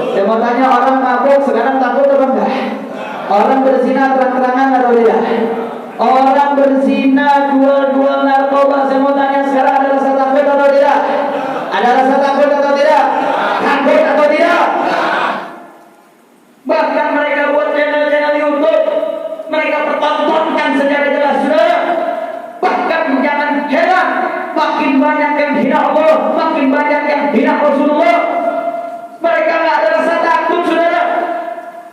Saya mau tanya, orang mabuk sekarang takut atau enggak? Orang berzina terang-terangan atau tidak? Orang berzina, jual narkoba, saya mau tanya, sekarang ada rasa takut atau tidak? Ada rasa takut atau tidak? Takut atau tidak? Bahkan mereka buat channel-channel YouTube, mereka pertontonkan secara jelas, saudara. Bahkan jangan heran, makin banyak yang hina Allah, makin banyak yang hina Rasulullah. Mereka nggak ada rasa takut, saudara.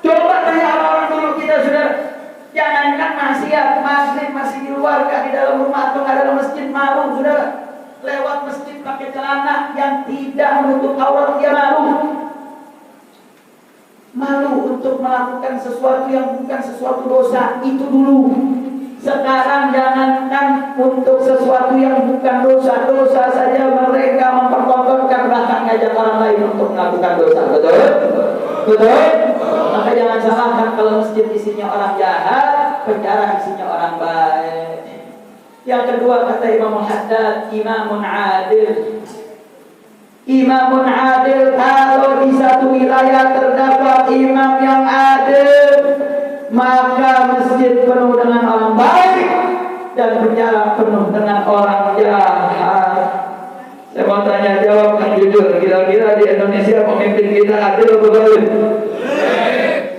Coba tanya orang dulu kita, saudara. Jangankan maksiat, maghrib masih di luar, gak di dalam rumah atau gak dalam masjid, malu, saudara. Lewat masjid pakai celana yang tidak menutup aurat, dia malu. Malu untuk melakukan sesuatu yang bukan sesuatu dosa, itu dulu. Sekarang jangankan untuk sesuatu yang bukan dosa saja mereka mempertontonkan, bahkan ngajak orang lain untuk melakukan dosa. Betul? Betul? Maka jangan salahkan kalau masjid isinya orang jahat, penjara isinya orang baik. Yang kedua, kata Imam Haddad, imamun adil. Imamun adil, kalau di satu wilayah terdapat imam yang adil, maka masjid penuh dengan orang baik dan penjara penuh dengan orang jahat. Saya mau tanya jawab kan jujur, kira-kira di Indonesia pemimpin kita adil atau zalim?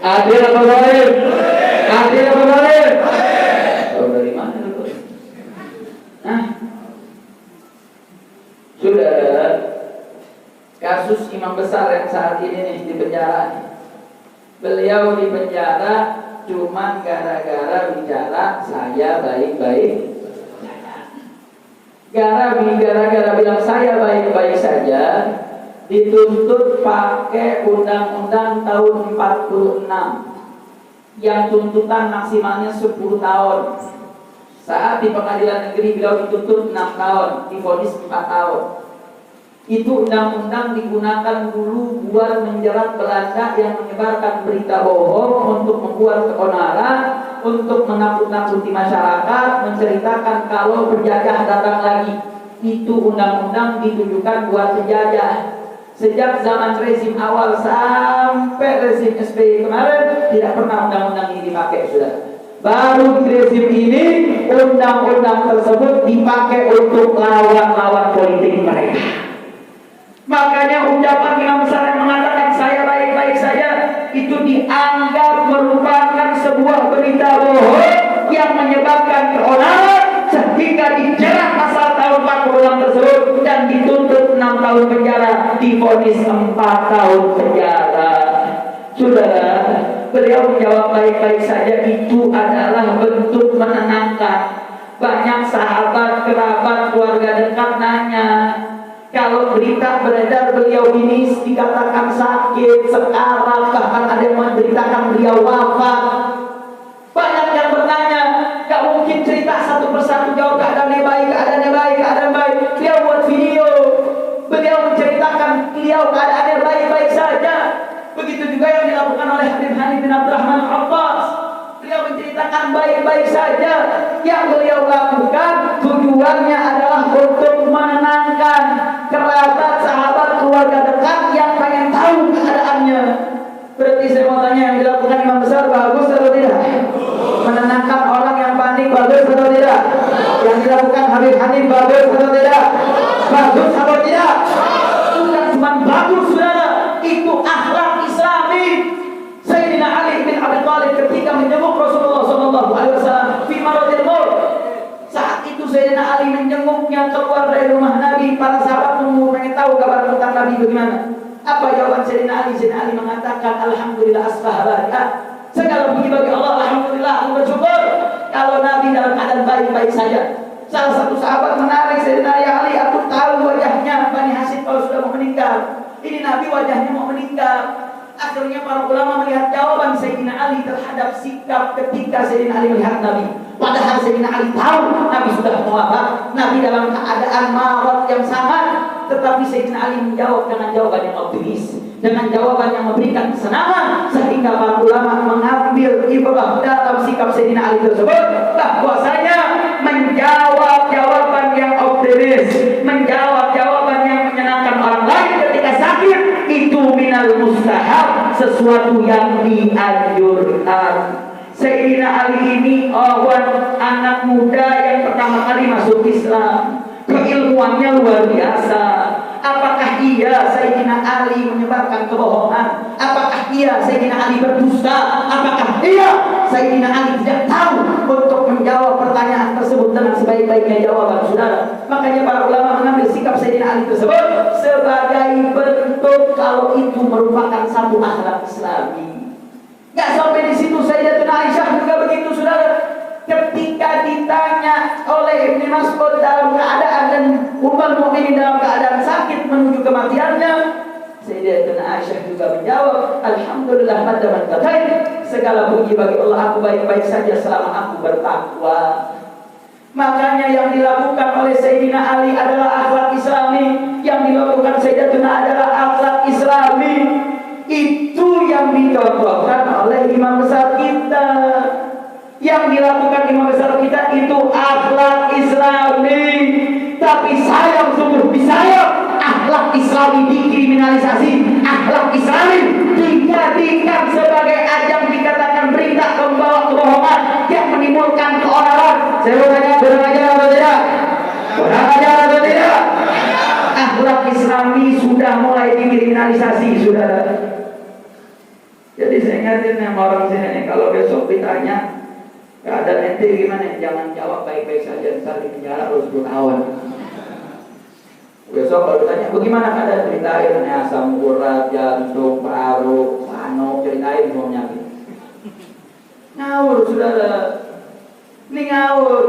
Adil atau zalim? Adil atau zalim? Tahu dari mana itu? Hah? Sudah ada kasus imam besar yang saat ini nih di penjara. Beliau di penjara cuma gara-gara bicara saya baik-baik. Gara-gara bilang saya baik-baik saja, dituntut pakai undang-undang tahun 46 yang tuntutan maksimalnya 10 tahun. Saat di pengadilan negeri beliau dituntut 6 tahun, divonis 4 tahun. Itu undang-undang digunakan dulu buat menjerat Belanda yang menyebarkan berita bohong, untuk membuat keonaran, untuk menakut-nakuti masyarakat, menceritakan kalau penjajah datang lagi. Itu undang-undang ditujukan buat penjajah. Sejak zaman rezim awal sampai rezim SBY kemarin, tidak pernah undang-undang ini dipakai, sudah. Baru di rezim ini undang-undang tersebut dipakai untuk lawan-lawan politik mereka. Makanya ucapan imam besar yang mengatakan saya baik-baik saja itu dianggap merupakan sebuah berita bohong yang menyebabkan keonaran, sehingga dijerat pasal tahun 46 tersebut dan dituntut 6 tahun penjara, divonis 4 tahun penjara. Saudara, beliau menjawab baik-baik saja itu adalah bentuk menenangkan. Banyak sahabat, kerabat, keluarga dekat nanya, kalau berita beredar beliau ini dikatakan sakit, sekarat, bahkan ada yang memberitakan beliau wafat. Banyak yang bertanya, gak mungkin cerita satu persatu, jawab keadaannya baik, keadaannya baik, keadaan baik. Beliau buat video, beliau menceritakan beliau keadaannya baik-baik saja. Begitu juga yang dilakukan oleh Habib Hanif bin Abdurrahman Al-Abbas. Beliau menceritakan baik-baik saja. Yang beliau lakukan tujuannya adalah untuk menenangkan kerabat, sahabat, keluarga dekat yang pengen tahu keadaannya. Berarti saya mau tanya, yang dilakukan imam besar bagus atau tidak? Menenangkan orang yang panik bagus atau tidak? Yang dilakukan Habib Hanif bagus atau tidak? Bagus atau tidak? Bukan cuma bagus, saudara, itu akhlak Islami. Sayyidina Ali bin Abi Thalib ketika menjenguk Rasulullah SAW fi maradil maut, saat itu Sayyidina Ali menjenguknya keluar dari rumah Nabi. Para sahabat menunggu pengen tahu kabar tentang Nabi bagaimana. Apa jawaban Sayyidina Ali? Sayyidina Ali mengatakan, alhamdulillah asbahalaika, segala puji bagi Allah, alhamdulillah, aku bersyukur kalau Nabi dalam keadaan baik-baik saja. Salah satu sahabat menarik Sayyidina Ali, aku tahu wajahnya Bani Hashim kalau sudah mau meninggal. Ini Nabi wajahnya mau meninggal. Akhirnya para ulama melihat jawaban Sayyidina Ali terhadap sikap ketika Sayyidina Ali melihat Nabi. Padahal Sayyidina Ali tahu Nabi sudah wafat, Nabi dalam keadaan marat yang sangat, tetapi Sayyidina Ali menjawab dengan jawaban yang optimis, dengan jawaban yang memberikan kesenangan, sehingga para ulama mengambil ibrah dalam sikap Sayyidina Ali tersebut bahwasanya menjawab jawaban yang optimis, menjawab jawaban yang menyenangkan orang lain ketika sakit, itu minal mustahab, sesuatu yang dianjurkan. Sayyidina Ali ini anak muda yang pertama kali masuk Islam, keilmuannya luar biasa. Apakah iya Sayyidina Ali menyebarkan kebohongan? Apakah iya Sayyidina Ali berdusta? Apakah iya Sayyidina Ali tidak tahu untuk menjawab pertanyaan tersebut dengan sebaik-baiknya jawaban, saudara? Makanya para ulama mengambil sikap Sayyidina Ali tersebut sebagai bentuk kalau itu merupakan satu akhlak Islami. Gak sampai di situ, Sayyidatuna Aisyah juga begitu, saudara. Ketika ditanya oleh Ibnu Mas'ud dalam keadaan dan Ummul Mukminin dalam keadaan sakit menuju kematiannya, Sayyidatuna Aisyah juga menjawab, alhamdulillah madaman bataik, segala puji bagi Allah, aku baik-baik saja selama aku bertakwa. Makanya yang dilakukan oleh Sayyidina Ali adalah akhlak Islami, yang dilakukan Sayyidatuna adalah akhlak Islami. Itu yang dicontohkan oleh imam besar kita. Yang dilakukan imam besar kita itu akhlak Islami. Tapi sayang, sungguh disayang, akhlak Islami Islami dikriminalisasi, akhlak Islami dijadikan sebagai ajang dikatakan berita pembawa kebohongan yang menimbulkan keonaran. Saya mau tanya, kurang ajar atau tidak? Kurang ajar atau tidak? Akhlak Islami sudah mulai dikriminalisasi, saudara. Jadi saya ingatin sama orang sini, kalau besok ditanya keadaan ente gimana, jangan jawab baik-baik saja, ntar di penjara harus 10 tahun. Besok kalau ditanya bagaimana keadaan, ceritain asam urat, jantung, paru, paru, ceritain semua penyakit. Ngawur, saudara. Ini ngawur.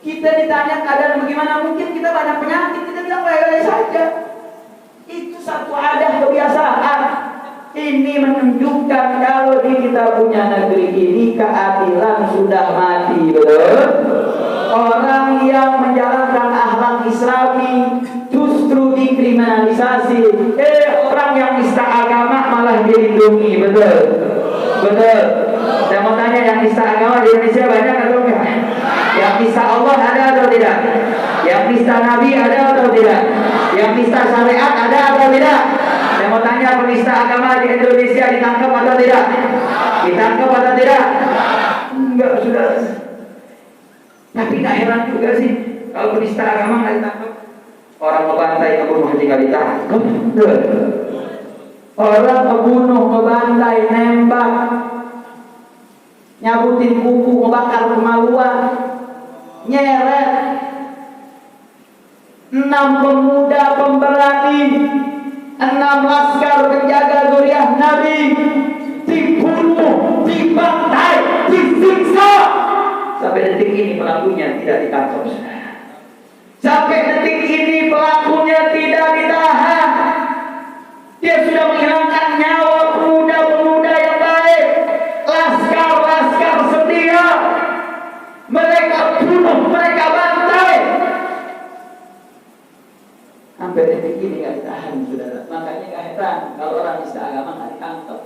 Kita ditanya keadaan bagaimana, mungkin kita banyak penyakit, kita bilang baik-baik saja. Itu satu adat kebiasaan. Ini menunjukkan kalau di kita punya negeri ini keadilan sudah mati, betul? Orang yang menjalankan akhlak Islami justru dikriminalisasi. Orang yang nista agama malah dilindungi, betul? Betul. Saya mau tanya, yang nista agama di Indonesia banyak atau enggak? Yang nista Allah ada atau tidak? Yang nista Nabi ada atau tidak? Yang nista syariat ada atau tidak? Saya mau tanya, penista agama di Indonesia ditangkap atau tidak? Ditangkap atau tidak? Enggak, sudah. Tapi gak heran juga sih kalau penista agama nggak ditangkap. Orang ngebantai, ngebunuh tinggal ditangkap. Orang ngebunuh, ngebantai, nembak, nyabutin kuku, ngebakar kemaluan, nyeret. 6 pemuda pemberani, 6 laskar penjaga zuriat Nabi dibunuh, dibantai, disiksa. Sampai detik ini pelakunya tidak ditangkap. Sampai detik ini pelakunya tidak ditahan. Dia sudah menghilangkan nyawa pemuda-pemuda yang baik, laskar-laskar setia. Mereka bunuh, mereka bantai. Sampai detik ini nggak ditahan, saudara. Makanya nggak heran kalau orang nista agama nggak ditangkap.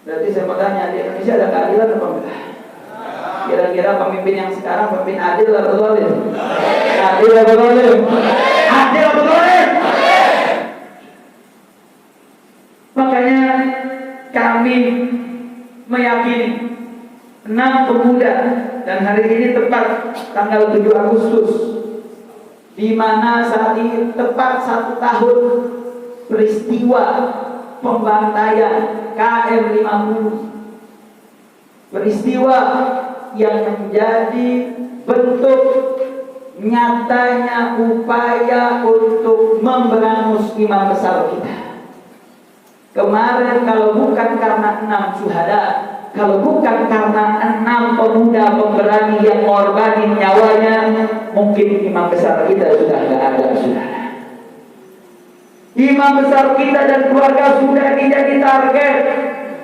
Berarti saya mau tanya, di Indonesia ada keadilan atau enggak? Kira-kira pemimpin yang sekarang pemimpin adil atau zalim? Adil atau zalim? Adil atau zalim? Makanya kami meyakini 6 pemuda, dan hari ini tepat tanggal 7 Agustus, di mana saat ini tepat 1 tahun peristiwa pembantaian KM50, peristiwa yang menjadi bentuk nyatanya upaya untuk memberangus imam besar kita. Kemarin kalau bukan karena 6 syuhada, kalau bukan karena 6 pemuda pemberani yang mengorbankan nyawanya, mungkin imam besar kita sudah tidak ada, saudara. Imam besar kita dan keluarga sudah menjadi target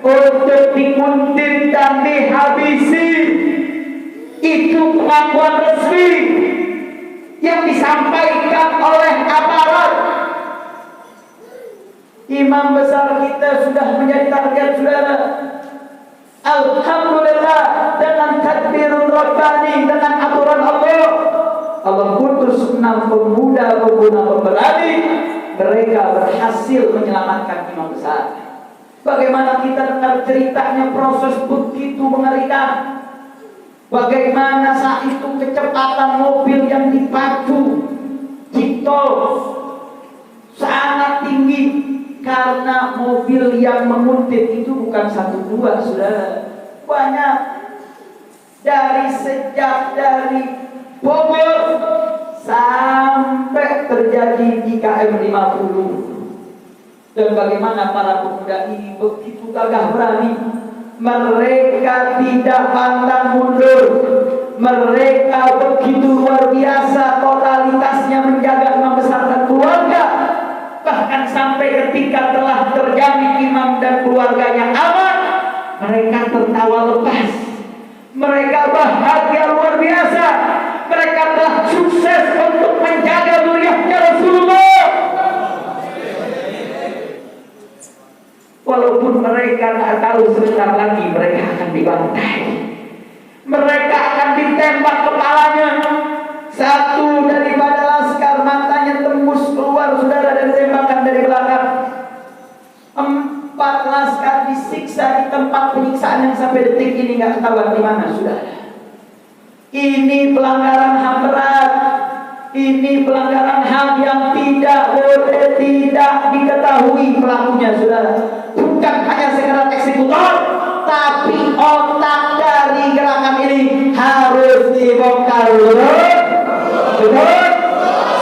untuk dikuntit dan dihabisi. Itu pengakuan resmi yang disampaikan oleh aparat. Imam besar kita sudah menjadi target, saudara. Alhamdulillah, dengan takbirul rabbani, dengan aturan Allah, Allah putus 6 pemuda pemberani. Mereka berhasil menyelamatkan imam besar. Bagaimana kita dengar ceritanya, proses begitu mengerikan. Bagaimana saat itu kecepatan mobil yang dipacu di tol sangat tinggi, karena mobil yang menguntit itu bukan 1-2, saudara, banyak. Dari Bogor sampai terjadi di KM50. Dan bagaimana para pemuda ini begitu gagah berani. Mereka tidak pantang mundur. Mereka begitu luar biasa totalitasnya menjaga imam besar dan keluarga. Bahkan sampai ketika telah terjamin imam dan keluarganya aman, mereka tertawa lepas. Mereka bahagia luar biasa. Mereka telah sukses untuk menjaga zuriatnya Rasulullah. Walaupun mereka tidak tahu sebentar lagi mereka akan dibantai, mereka akan ditembak kepalanya. Satu daripada laskar matanya tembus disiksa di tempat penyiksaan yang sampai detik ini nggak ketahuan di mana sudah. Ini pelanggaran HAM berat. Ini pelanggaran HAM yang tidak boleh tidak diketahui pelakunya, saudara. Bukan hanya sekedar eksekutor, tapi otak dari gerakan ini harus dibongkar dulu. Betul?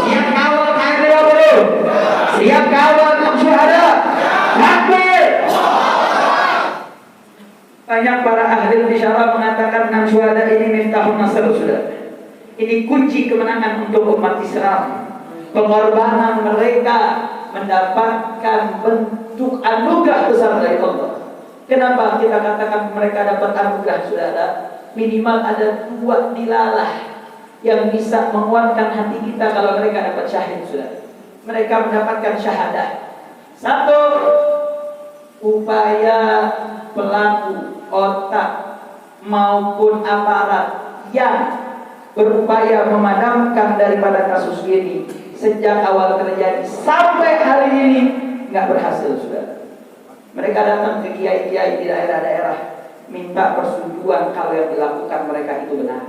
Siap kawal KRI belum? Siap kawal syuhada? Takbir! Banyak para ahli bisyarah mengatakan 6 syuhada ini miftahun nasr, saudara. Ini kunci kemenangan untuk umat Islam. Pengorbanan mereka mendapatkan bentuk anugerah besar dari Allah. Kenapa kita katakan mereka dapat anugerah, saudara? Minimal ada 2 dilalah yang bisa menguatkan hati kita kalau mereka dapat syahid, saudara. Mereka mendapatkan syahadah. 1, upaya pelaku, otak maupun aparat yang berupaya memadamkan daripada kasus ini sejak awal terjadi sampai hari ini nggak berhasil, saudara. Mereka datang ke kiai-kiai di daerah-daerah minta persetujuan kalau yang dilakukan mereka itu benar.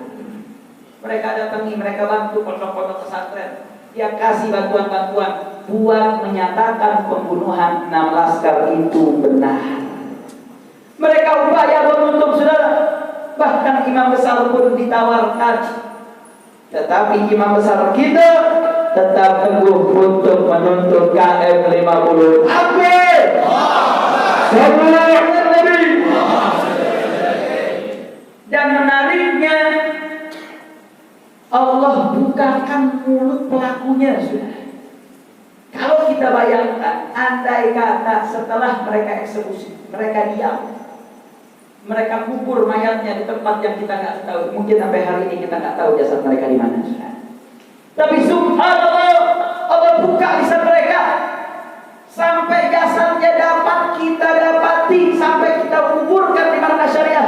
Mereka datangi, mereka bantu pondok-pondok pesantren, dia kasih bantuan-bantuan buat menyatakan pembunuhan 6 laskar itu benar. Mereka upaya menutup, saudara. Bahkan imam besar pun ditawarkan, tetapi imam besar kita tetap teguh untuk menuntut KM 50. Takbir! Sallallahu alaihi Nabi. Dan menariknya, Allah bukakan mulut pelakunya, sudah. Kalau kita bayangkan, andai kata setelah mereka eksekusi, mereka diam, mereka kubur mayatnya di tempat yang kita nggak tahu. Mungkin sampai hari ini kita nggak tahu jasad mereka di mana. Tapi subhanallah, Allah buka lisan mereka sampai jasadnya dapat kita dapati, sampai kita kuburkan di markas syariah.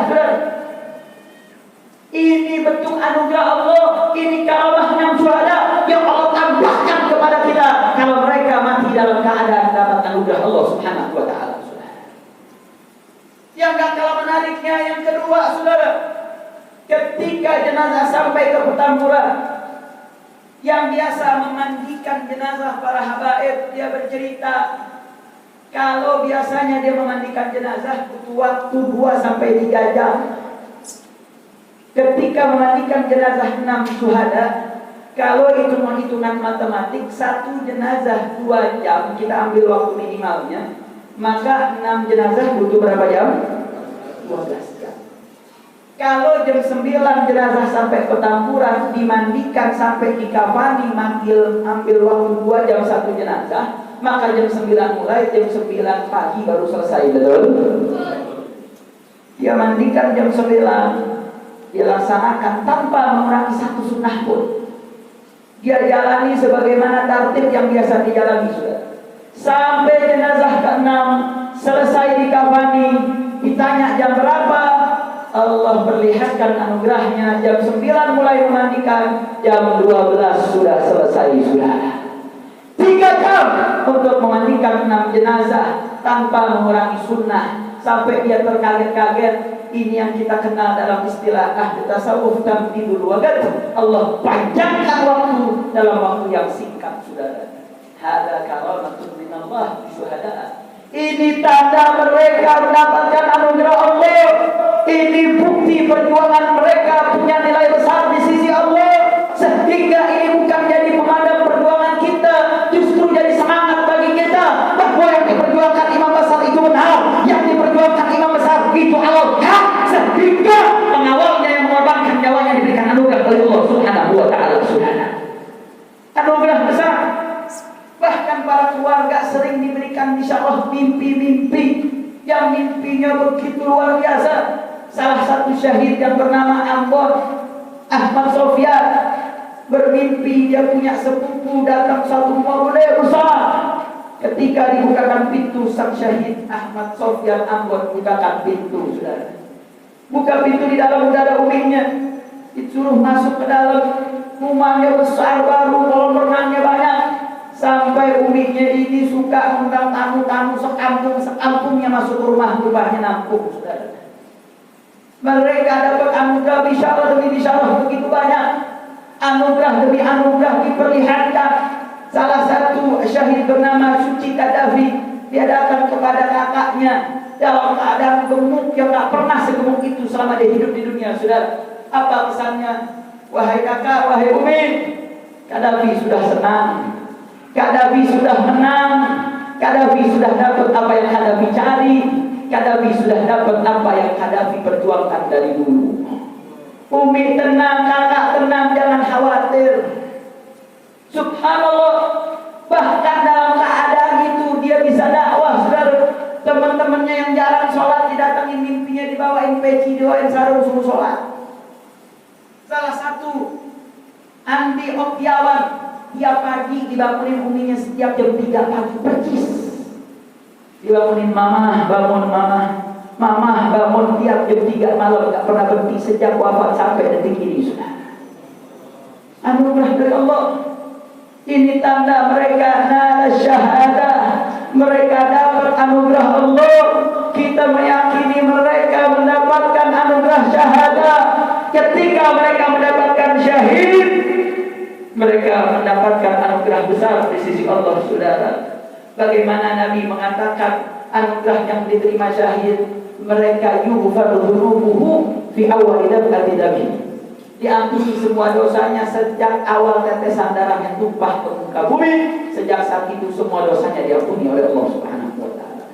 Ini bentuk anugerah Allah. Ini karamahnya syuhada yang Allah tambahkan kepada kita kalau mereka mati dalam keadaan dapat anugerah Allah Subhanahu wa taala. Yang gak kalah menariknya yang kedua, saudara, ketika jenazah sampai ke Petamburan, yang biasa memandikan jenazah para habaib, dia bercerita kalau biasanya dia memandikan jenazah butuh waktu 2-3 jam. Ketika memandikan jenazah 6 syuhada, kalau hitungan matematik 1 jenazah 2 jam, kita ambil waktu minimalnya, maka 6 jenazah butuh berapa jam? 12 jam. Kalau jam 9 jenazah sampai Petamburan, dimandikan sampai dikafani, ambil waktu 2 jam 1 jenazah, maka jam 9 mulai, jam 9 pagi baru selesai, betul? Dia mandikan jam 9, dia laksanakan tanpa mengurangi 1 sunnah pun. Dia jalani sebagaimana tertib yang biasa dijalani, sudah. Sampai jenazah ke-6 selesai dikafani, ditanya jam berapa, Allah perlihatkan anugerahnya, jam 9 mulai memandikan, jam 12 sudah selesai, sudah. 3 jam untuk memandikan 6 jenazah tanpa mengurangi sunnah, sampai dia terkaget-kaget. Ini yang kita kenal dalam istilah ahli tasawuf tamdidul waqt. Allah panjangkan waktu dalam waktu yang singkat, saudara. Hada karamatun minallah syuhada. Ini tanda mereka mendapatkan anugerah Allah. Ini bukti perjuangan mereka punya nilai besar di sisi Allah. Sehingga ini bukan jadi pemadam perjuangan kita, justru jadi semangat bagi kita bahwa yang diperjuangkan imam besar itu benar, yang diperjuangkan imam besar itu Allah. Sehingga pengawalnya yang mengorbankan nyawanya diberikan anugerah oleh Allah Subhanahu wa taala. Anugerah besar. Bahkan para keluarga sering diberikan insyaallah mimpi-mimpi yang mimpinya begitu luar biasa. Salah satu syahid yang bernama Ambon Ahmad Sofyan bermimpi dia punya sepupu datang satu rumah besar. Ketika dibukakan pintu, sang syahid Ahmad Sofyan Ambon bukakan pintu, saudara. Buka pintu, di dalam udah ada umingnya. Disuruh masuk ke dalam, rumahnya besar baru, kolam renangnya banyak. Sampai uminya ini suka undang tamu-tamu sekampung-sekampungnya masuk ke rumahnya nampung, saudara. Mereka dapat anugerah bisyarah demi bisyarah begitu banyak. Anugerah demi anugerah diperlihatkan. Salah satu syahid bernama Suci Kadafi, dia datang kepada kakaknya dalam keadaan gemuk yang tak pernah segemuk itu selama dia hidup di dunia, saudara. Apa pesannya? Wahai kakak, wahai umi, Kadafi sudah senang, Kadafi sudah menang, Kadafi sudah dapat apa yang Kadafi cari, Kadafi sudah dapat apa yang Kadafi perjuangkan dari dulu. Umi tenang, kakak tenang, jangan khawatir. Subhanallah, bahkan dalam keadaan itu dia bisa dakwah, saudara. Teman-temannya yang jarang sholat didatangin, mimpinya dibawain peci, dibawain sarung, suruh sholat. Salah satu Andi Oktiawan, tiap pagi dibangunin uminya setiap jam 3 pagi percis. Dibangunin, mama, bangun mama, mama bangun, tiap jam 3 malam, gak pernah berhenti sejak wafat sampai detik ini, saudara. Anugerah dari Allah. Ini tanda mereka nala syahadah, mereka dapat anugerah Allah. Kita meyakini mereka mendapatkan anugerah syahadah. Ketika mereka mendapatkan syahid, mereka mendapatkan anugerah besar di sisi Allah, saudara. Bagaimana Nabi mengatakan anugerah yang diterima syahid, mereka yughfaru dzunubuhu fi awwali daf'ati dami. Diampuni semua dosanya sejak awal tetesan darahnya tumpah ke muka bumi. Sejak saat itu semua dosanya diampuni oleh Allah Subhanahu wa taala.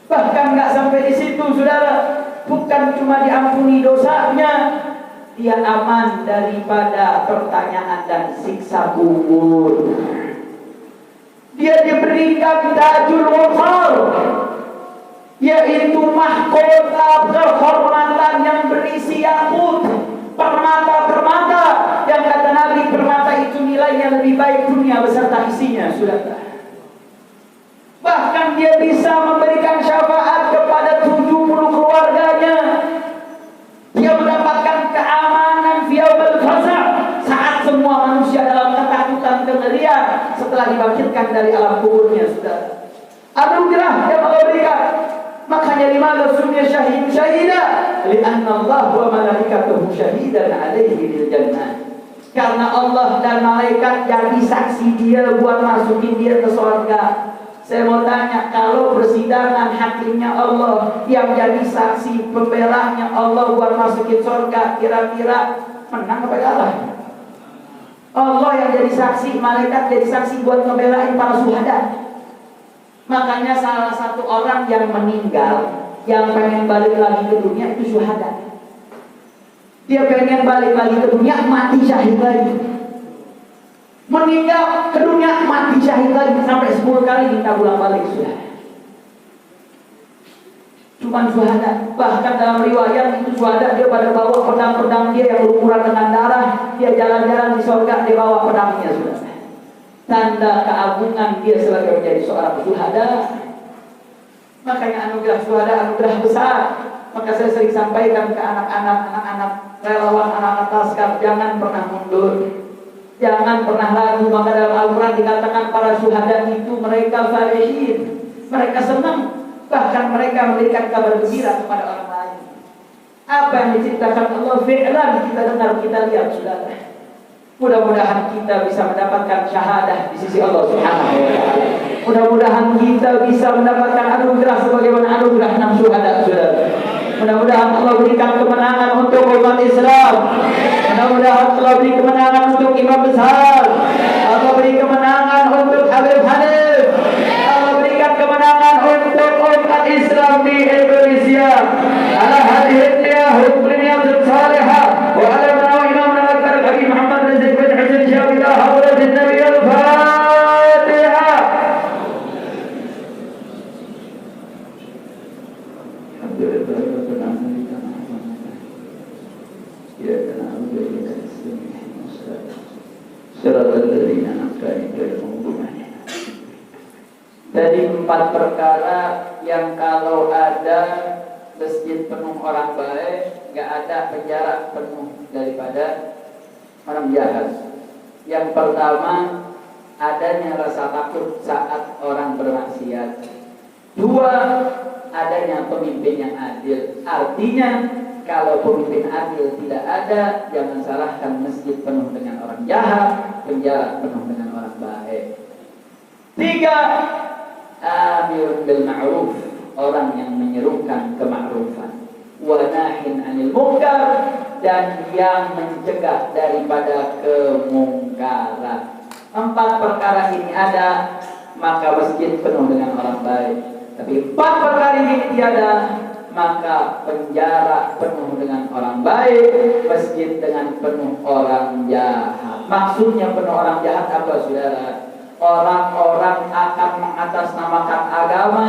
Bahkan enggak sampai di situ, saudara. Bukan cuma diampuni dosanya, dia aman daripada pertanyaan dan siksa kubur. Dia diberikan tajul waqar, yaitu mahkota kehormatan yang berisi yakut, permata-permata, yang kata Nabi permata itu nilainya lebih baik dunia beserta isinya, saudara. Bahkan dia bisa memberikan syafaat kepada 70 keluarganya. Dia mendapatkan keamanan fi yaumil faza', saat semua manusia dalam ketakutan kengerian setelah dibangkitkan dari alam kuburnya, saudara. Anugerah yang Allah berikan. Makanya limadha summiya syahid syahida? Li'anna Allah wa malaikatahu syahidan 'alaihi bil jannah. Karena Allah dan malaikat jadi saksi dia buat masukin dia ke surga. Saya mau tanya, kalau persidangan hakimnya Allah, yang jadi saksi pembelanya Allah buat masukin surga, kira-kira menang apa kalah? Allah yang jadi saksi, malaikat jadi saksi buat ngebelain para syuhada. Makanya salah satu orang yang meninggal, yang pengen balik lagi ke dunia itu syuhada. Dia pengen balik lagi ke dunia, mati syahid lagi. Meninggal ke dunia, mati syahid lagi, sampai 10 kali minta pulang balik, sudah. Cuman syuhada. Bahkan dalam riwayat itu syuhada dia pada bawa pedang-pedang dia yang berumuran dengan darah. Dia jalan-jalan di surga, dia bawa pedangnya, sudah. Tanda keagungan dia sebagai menjadi seorang syuhada. Makanya anugerah syuhada anugerah besar. Maka saya sering sampaikan ke anak-anak relawan, anak-anak laskar, jangan pernah mundur, jangan pernah ragu. Maka dalam Al-Quran dikatakan para syuhada itu mereka farihin, mereka senang, bahkan mereka memberikan kabar gembira kepada orang lain. Apa yang diciptakan Allah fi'lan, kita dengar, kita lihat, saudara. Mudah-mudahan kita bisa mendapatkan syahadah di sisi Allah Subhanahu wa taala. Mudah-mudahan kita bisa mendapatkan anugerah sebagaimana anugerah 6 syuhada, saudara. Mudah-mudahan Allah berikan kemenangan untuk umat Islam. Mudah-mudahan Allah beri kemenangan untuk imam besar. Allah beri kemenangan untuk Habib Hanif. Allah berikan kemenangan untuk umat Islam di Indonesia. Ala hadhihi niyahum biniyatun salihah wa ala manawi imam al-akbar Habib Muhammad Rizq bin Husain Syafi'ah hawla bin Nabi al-Fatihah. Dari 4 perkara yang kalau ada masjid penuh orang baik, nggak ada penjara penuh daripada orang jahat. Yang pertama, adanya rasa takut saat orang bermaksiat. 2, adanya pemimpin yang adil. Artinya kalau pemimpin adil tidak ada, jangan salahkan masjid penuh dengan orang jahat, penjara penuh dengan orang baik. 3, amirun bil ma'ruf, orang yang menyerukan kema'rufan, wa nahin 'anil munkar, dan yang mencegah daripada kemungkaran. 4 perkara ini ada, maka masjid penuh dengan orang baik. Tapi 4 perkara ini tiada, maka penjara penuh dengan orang baik, masjid dengan penuh orang jahat. Maksudnya penuh orang jahat apa, saudara? Orang-orang akan mengatasnamakan agama,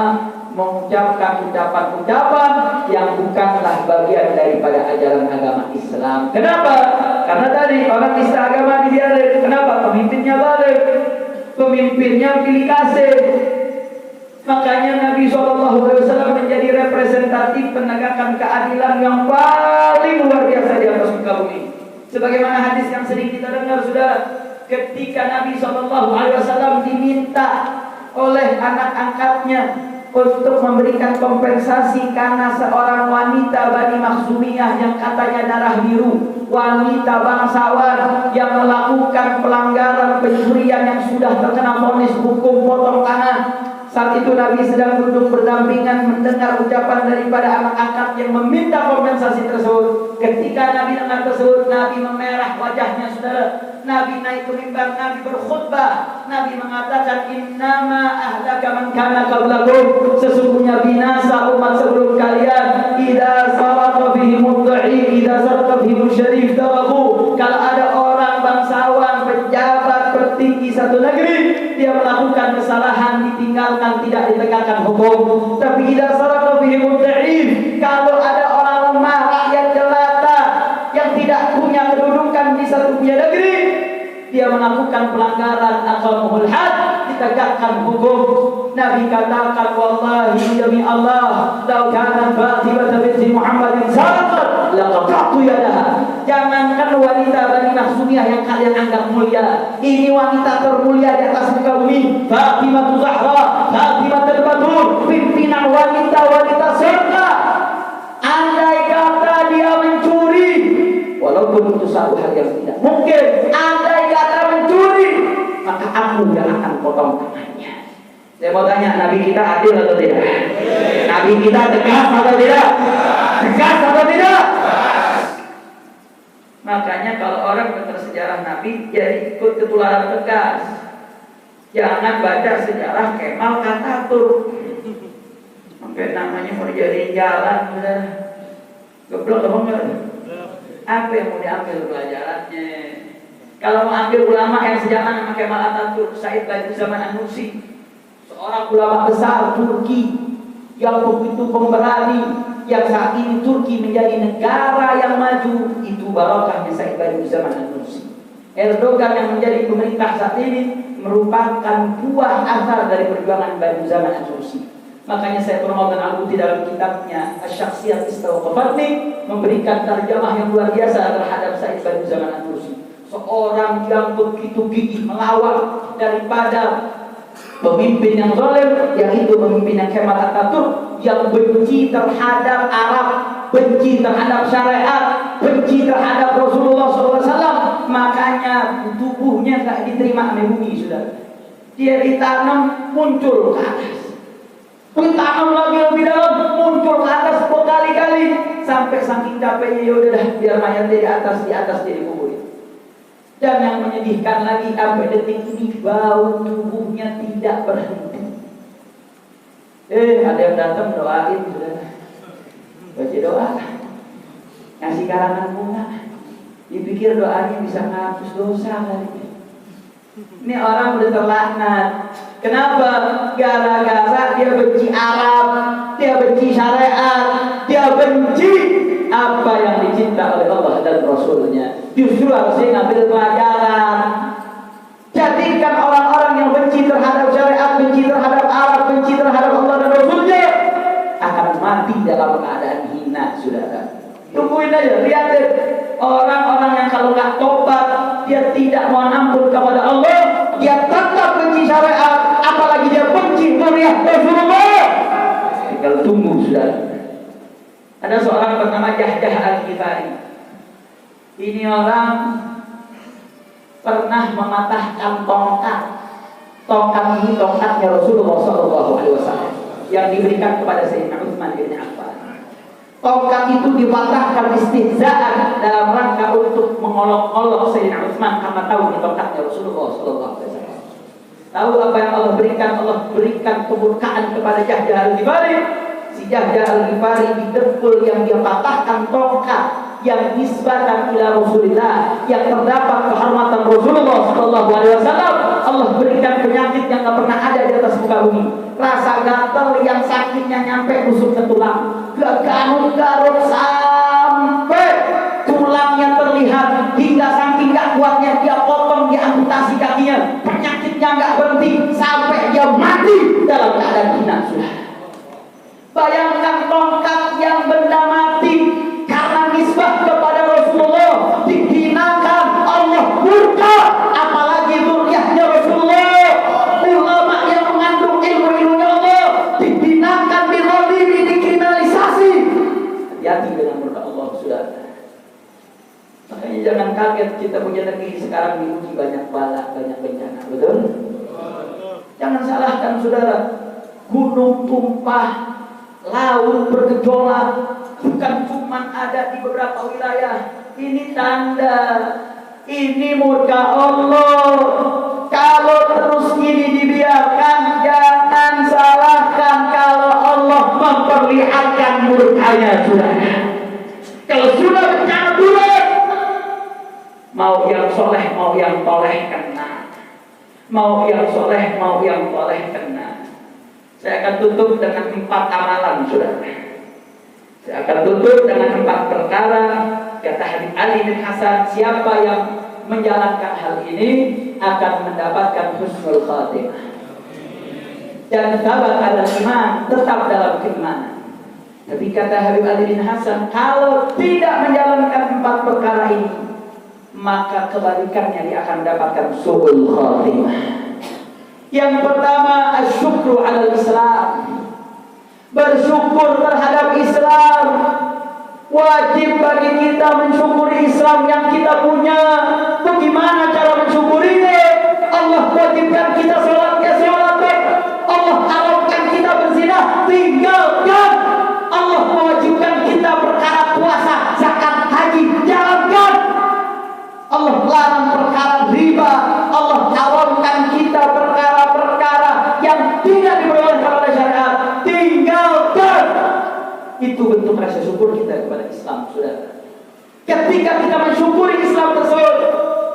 mengucapkan ucapan-ucapan yang bukanlah bagian daripada ajaran agama Islam. Kenapa? Karena tadi orang nista agama dibiarin. Kenapa? Pemimpinnya balik, pemimpinnya pilih kasih. Makanya Nabi SAW menjadi representatif penegakan keadilan yang paling luar biasa di atas muka bumi. Sebagaimana hadis yang sering kita dengar, saudara, ketika Nabi SAW diminta oleh anak angkatnya untuk memberikan kompensasi karena seorang wanita Bani Makhzumiyah yang katanya darah biru, wanita bangsawan yang melakukan pelanggaran pencurian yang sudah terkena vonis hukum potong tangan. Saat itu Nabi sedang duduk berdampingan mendengar ucapan daripada anak angkat yang meminta kompensasi tersebut. Ketika Nabi dengar tersebut, Nabi memerah wajahnya, saudara. Nabi naik ke mimbar, Nabi berkhutbah. Nabi mengatakan, innama ahlaka man kana qablakum, sesungguhnya binasa umat sebelum kalian. Idza saraqa bihimud dhaif, idza saraqa bihimul syarif darabu. Kalau ada orang bangsawan, pejabat, petinggi satu negeri, dia melakukan kesalahan, ditinggalkan, tidak ditegakkan hukum. Tapi idza saraqa bihimud dhaif, kalau ada orang lemah, rakyat jelata yang tidak punya kedudukan di satu punya negeri, dia melakukan pelanggaran aqamul had, ditegakkan hukum. Nabi katakan, wallahi demi Allah, law kanat Fatimah binti Muhammadin sarqat laqata'tu yadaha. Jangankan wanita Bani Makhzumiyah yang kalian anggap mulia, ini wanita termulia di atas muka bumi, Fatimah Zahra, Fatimah al-Batul, pimpinan wanita-wanita surga. Andai kata dia mencuri, walaupun itu satu hal yang tidak mungkin, andai kata mencuri, maka aku yang akan potong tangannya. Saya mau tanya, Nabi kita adil atau tidak? Nabi kita tegas atau tidak? Tegas atau tidak? Makanya kalau orang dengar sejarah Nabi, jadi ikut ketularan tegas. Jangan baca sejarah Kemal Atatürk. Sampai namanya mau dijadiin jalan, udah goblok apa enggak? Apa yang mau diambil pelajarannya? Kalau mau ambil ulama yang sejaman sama Kemal Atatürk, Said Badiuzzzaman An-Nursi, seorang ulama besar Turki yang begitu pemberani, yang saat ini Turki menjadi negara yang maju, itu barokahnya Said Badiuzzzaman An-Nursi. Erdogan yang menjadi pemerintah saat ini merupakan buah asal dari perjuangan Badiuzzzaman An-Nursi. Makanya saya Muhammad Al-Buti dalam kitabnya Asy-Syakhsiyah Istawqafatni memberikan terjemah yang luar biasa terhadap Said Badiuzzzaman An-Nursi. Seorang yang begitu gigih melawan daripada pemimpin yang zalim, yaitu pemimpin yang Kemal Atatürk, yang benci terhadap Arab, benci terhadap syariat, benci terhadap Rasulullah SAW. Makanya tubuhnya tak diterima oleh bumi, saudara. Dia ditanam muncul ke atas, ditanam lagi lebih dalam, muncul ke atas berkali-kali, sampai saking capeknya, ya udah dah, biar mayatnya di atas dia dikubur. Dan yang menyedihkan lagi, sampai detik ini bau tubuhnya tidak berhenti. Ada yang datang doain, saudara. Baca doa, ngasih karangan bunga, dipikir doanya bisa menghapus dosa kali. Ini orang udah terlaknat. Kenapa? Gara-gara dia benci Arab, dia benci syariat, dia benci apa yang dicinta oleh Allah dan Rasulnya. Justru harusnya ngambil pelajaran. Jadikan orang-orang yang benci terhadap syariat, benci terhadap Arab, benci terhadap Allah dan Rasulnya akan mati dalam keadaan hina, saudara. Tungguin aja, lihat deh. Orang-orang yang kalau nggak tobat, dia tidak mau ampun kepada Allah, dia tetap zuriat Rasulullah. Tinggal tunggu sudah. Ada seorang bernama Jahdah Al-Ghifari. Ini orang pernah mematahkan tongkat. Tongkat ini tongkatnya Rasulullah SAW yang diberikan kepada Sayyidina Utsman bin Affan. Tongkat itu dipatahkan istihzaan dalam rangka untuk mengolok-olok Sayyidina Utsman karena tahu ini tongkatnya Rasulullah SAW. Tahu apa yang Allah berikan? Allah berikan kemurkaan kepada Jahdah Al-Ghifari. Si Jahdah Al-Ghifari didengkul yang dia patahkan tongkat yang nisbatan ila Rasulillah, yang terdapat kehormatan Rasulullah SAW. Allah berikan penyakit yang tak pernah ada di atas muka bumi. Rasa gatal yang sakitnya nyampe busuk ke tulang, garut-garut sampai tulangnya terlihat, hingga saking gak kuatnya dia potong, dia amputasi kakinya. Penyakitnya gak berhenti sampai dia mati dalam keadaan hina. Bayangkan tongkat yang benda mati karena nisbah kepada Rasulullah dihinakan, Allah murka, apalagi zuriatnya Rasulullah, ulama yang mengandung ilmu-ilmunya Allah dihinakan, dizalimi, dikriminalisasi. Hati-hati dengan murka Allah, saudara. Makanya jangan kaget kita punya negeri sekarang diuji banyak bala, banyak bencana, betul? Jangan salahkan saudara, gunung tumpah, laut bergejolak, bukan cuma ada di beberapa wilayah. Ini tanda, ini murka Allah. Kalau terus ini dibiarkan, jangan salahkan kalau Allah memperlihatkan murkanya saudara. Kalau sudah bencana bulat, mau yang soleh, mau yang toleh kena. Mau yang soleh, mau yang toleh kena. Saya akan tutup dengan 4 amalan, saudara. Saya akan tutup dengan 4 perkara. Kata Habib Ali bin Hasan, siapa yang menjalankan hal ini akan mendapatkan husnul khatimah dan sabat ala iman, tetap dalam keimanan. Tapi kata Habib Ali bin Hasan, kalau tidak menjalankan 4 perkara ini, maka kebalikannya dia akan mendapatkan su'ul khatimah. Yang pertama, asyukru ala Islam. Bersyukur terhadap Islam. Wajib bagi kita mensyukuri Islam yang kita punya. Bagaimana cara mensyukurinya? Allah wajibkan kita sholat, ya sholat. Allah haramkan kita berzina, tinggalkan. Allah mewajibkan kita perkara puasa, zakat, haji, jalankan. Allah larang perkara riba. Allah haramkan kita perkara-perkara yang tidak diperbolehkan oleh syariat, tinggalkan. Itu bentuk rasa syukur kita kepada Islam, saudara. Ketika kita mensyukuri Islam tersebut,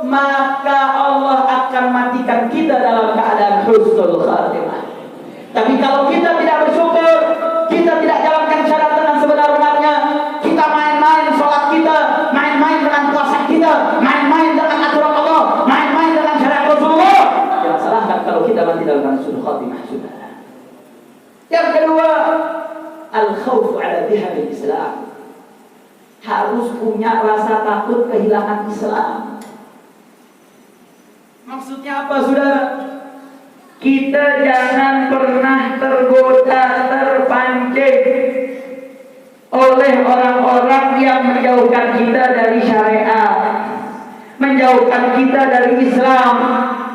maka Allah akan matikan kita dalam keadaan husnul khatimah. Tapi kalau kita tidak bersyukur, kita tidak jalankan syariat dengan sebenar-benarnya, kita main-main sholat kita, main-main dengan puasa kita, main-main dengan aturan Allah, main-main dengan syariat Rasulullah, jangan salahkan kalau kita mati dalam husnul khatimah, saudara. Yang kedua, al-khawf ala dhihabil Islam. Harus punya rasa takut kehilangan Islam. Maksudnya apa, saudara? Kita jangan pernah tergoda, terpancing oleh orang-orang yang menjauhkan kita dari syariat, menjauhkan kita dari Islam,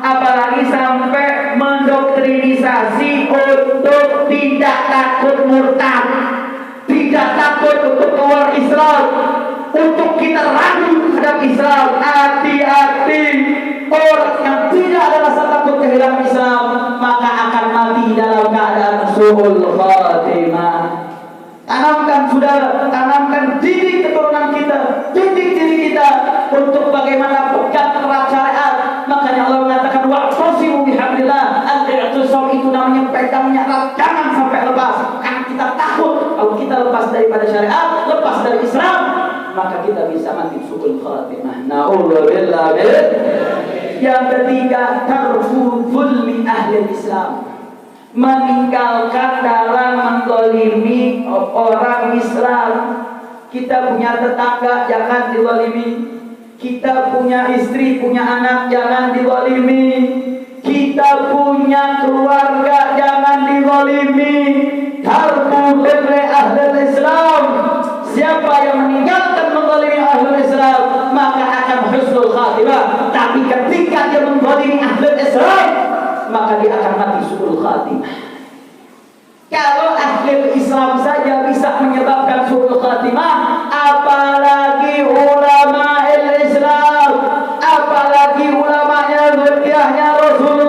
apalagi sampai mendoktrinisasi untuk tidak takut murtad, tidak takut untuk keluar Islam, untuk kita ragu terhadap Islam. Hati-hati, orang yang tidak ada rasa takut kehilangan Islam, maka akan mati dalam keadaan su'ul khatimah. Tanamkan, saudara, tanamkan didik keturunan kita, didik diri kita untuk bagaimana pegang erat syariat. Makanya Allah mengatakan wa'tasimu bihablillah. Al-i'tisam itu namanya pegangnya erat, jangan sampai lepas. Karena kita takut kalau kita lepas daripada syariat, lepas dari Islam, maka kita bisa mati su'ul khatimah. Na'udzubillah. Yang ketiga, tarku zulmi ahli Islam. Meninggalkan dalam menzalimi orang Islam. Kita punya tetangga, jangan dizalimi. Kita punya istri, punya anak, jangan dizalimi. Kita Kita punya keluarga jangan dizalimi. Tarku birri ahlul Islam. Siapa yang meninggalkan menzalimi ahlul Islam, maka akan husnul khatimah. Tapi ketika dia menzalimi ahlul Islam, maka dia akan mati su'ul khatimah. Kalau ahlul Islam saja bisa menyebabkan su'ul khatimah, apalagi ulama Islam, apalagi ulamanya dzurriyyahnya Rasulullah.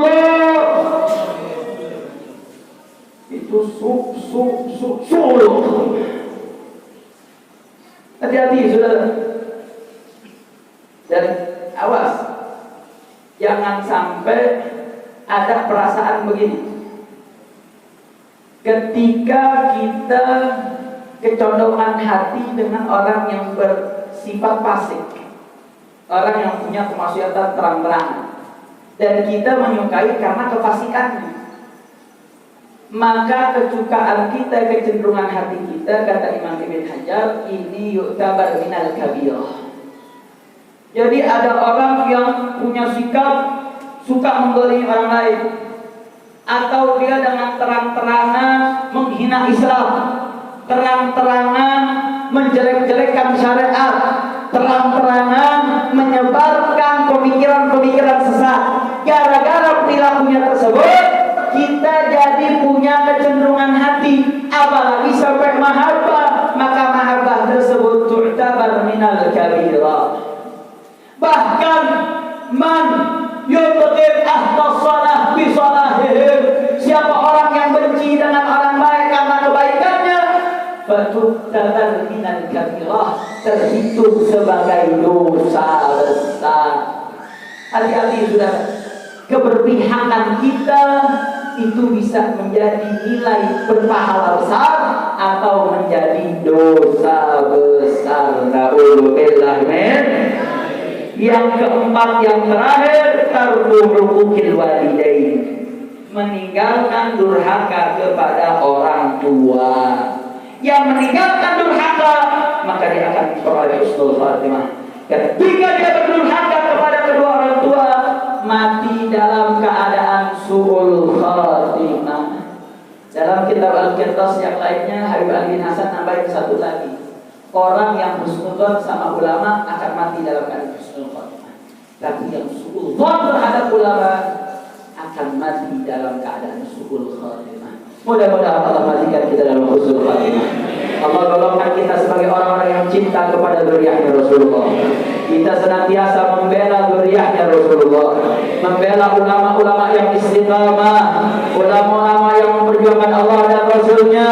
Itu su'ul. Hati-hati saudara. Dan awas, jangan sampai ada perasaan begini. Ketika kita kecondongan hati dengan orang yang bersifat fasik, orang yang punya kemaksiatan terang-terangan, dan kita menyukai karena kefasikannya, maka kesukaan kita, kecenderungan hati kita, kata Imam Ibn Hajar, ini yu'tabar minal kabirah. Jadi ada orang yang punya sikap suka menzalimi orang lain, atau dia dengan terang-terangan menghina Islam, terang-terangan menjelek-jelekkan syariat, terang-terangan menyebarkan pemikiran-pemikiran sesat. Gara-gara perilakunya tersebut, kita jadi punya kecenderungan hati, apalagi sampai mahabbah, maka mahabbah tersebut tu'tabar minal kabirah. Bahkan man yubghid ahla shalah bi salahihim, siapa orang yang benci dengan orang baik karena kebaikannya, fatu'tabar minal kabirah, terhitung sebagai dosa besar. Hati-hati saudara, keberpihakan kita itu bisa menjadi nilai berpahala besar atau menjadi dosa besar. Na'udzubillah min. Yang keempat, yang terakhir, tarku huquqil walidain, meninggalkan durhaka kepada orang tua. Yang meninggalkan durhaka, maka dia akan memperoleh husnul khatimah. Ketika dia berdurhaka kepada kedua orang tua, mati dalam keadaan su'ul khatimah. Dalam kitab Al-Qirtas yang lainnya, Habib Ali bin Hasan nambahin satu lagi. Orang yang husnudzon sama ulama akan mati dalam keadaan husnul khatimah. Tapi yang su'udzon terhadap ulama akan mati dalam keadaan su'ul khatimah. Mudah-mudahan Allah matikan kita dalam husnul khatimah. Allah golongkan kita sebagai orang-orang yang cinta kepada dzurriyyahnya Rasulullah. Kita senantiasa membela dzurriyyahnya Rasulullah, membela ulama-ulama yang istiqamah, ulama-ulama yang memperjuangkan Allah dan Rasulnya,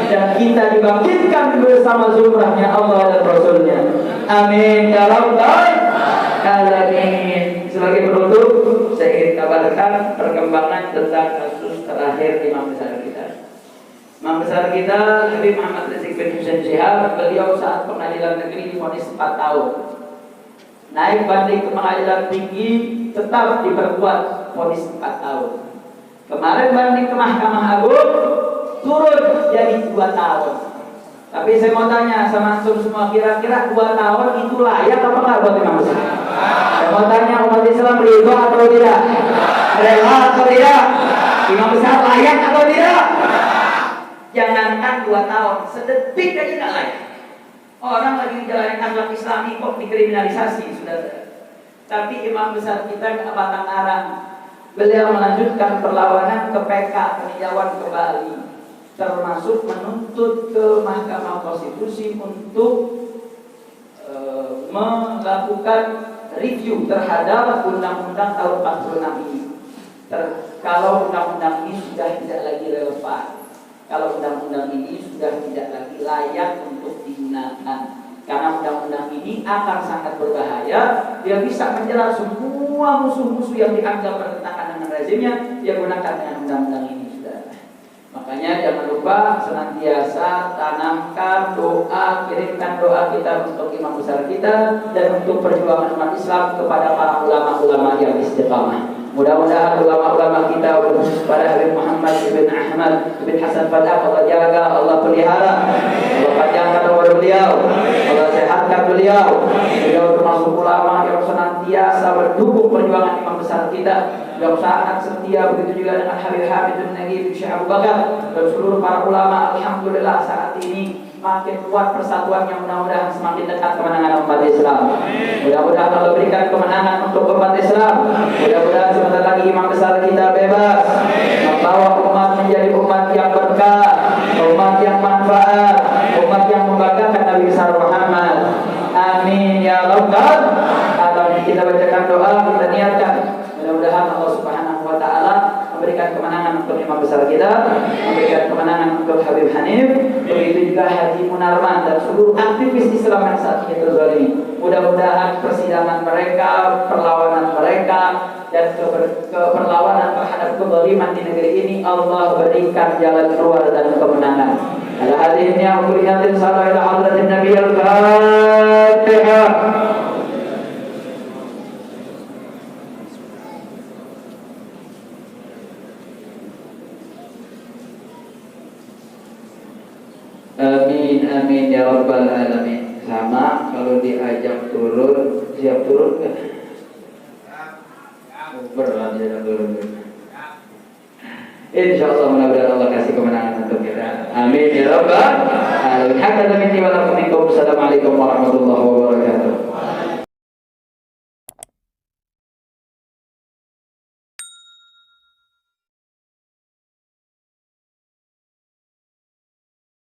dan kita dibangkitkan bersama zumrahnya Allah dan Rasulnya. Amin ya rabbal alamin. Sebagai penutup, saya ingin kabarkan perkembangan tentang kasus terakhir imam besar kita. Imam besar kita, Habib Muhammad Rizik bin Husain Shihab, beliau saat pengadilan negeri divonis 4 tahun. Naik banding ke pengadilan tinggi, tetap diperkuat vonis 4 tahun. Kemarin banding ke Mahkamah Agung, turun jadi 2 tahun. Tapi saya mau tanya sama antum semua, kira-kira 2 tahun itu layak apa enggak buat imam besar? Saya mau tanya, umat Islam ridho atau tidak? Rela atau tidak? Imam besar layak atau tidak? Jangankan 2 tahun, sedetik aja nggak layak. Orang lagi menjalani akhlak Islami kok dikriminalisasi, saudara. Tapi imam besar kita nggak batang arang. Beliau melanjutkan perlawanan ke PK, peninjauan kembali, termasuk menuntut ke Mahkamah Konstitusi untuk melakukan review terhadap undang-undang tahun 46 ini. Kalau undang-undang ini sudah tidak lagi relevan, kalau undang-undang ini sudah tidak lagi layak untuk digunakan, karena undang-undang ini akan sangat berbahaya. Dia bisa menjerat semua musuh-musuh yang dianggap bertentangan dengan rezimnya, dia gunakan dengan undang-undang ini. Makanya jangan lupa senantiasa tanamkan doa, kirimkan doa kita untuk imam besar kita dan untuk perjuangan umat Islam kepada para ulama-ulama yang istiqamah. Mudah-mudahan ulama-ulama kita pada Habib Muhammad ibn Ahmad ibn Hasan Fadah Allah jaga, Allah pelihara, Allah panjangkan umur beliau, Allah sehatkan beliau. Beliau termasuk ulama yang senantiasa senantiasa mendukung perjuangan imam besar kita yang sangat setia, begitu juga dengan Habib Hamidun Nagib Syekh Abu Bakar dan seluruh para ulama. Alhamdulillah saat ini makin kuat persatuannya, mudah-mudahan semakin dekat kemenangan umat Islam. Mudah-mudahan Allah berikan kemenangan untuk umat Islam. Mudah-mudahan sebentar lagi imam besar kita bebas, membawa umat menjadi umat yang berkah, umat yang manfaat, umat yang membanggakan Nabi besar Muhammad. Amin ya rabbal alamin. Kita bacakan doa, kita niatkan. Mudah-mudahan Allah Subhanahu wa taala memberikan kemenangan untuk imam besar kita, memberikan kemenangan untuk Habib Hanif, begitu juga Haji Munarman dan seluruh aktivis Islam yang saat ini terzalimi. Mudah-mudahan persidangan mereka, perlawanan mereka, dan perlawanan terhadap kezaliman di negeri ini Allah berikan jalan keluar dan kemenangan. Ala hadhihi ya kulliyatin sallallahu ila hadratin Nabi al-Fatihah. Amin amin ya rabbal alamin. Sama kalau diajak turun, siap turun kan? Berat ya turun. Insya Allah mudah-mudahan Allah kasih kemenangan untuk kita. Amin ya rabbal alamin.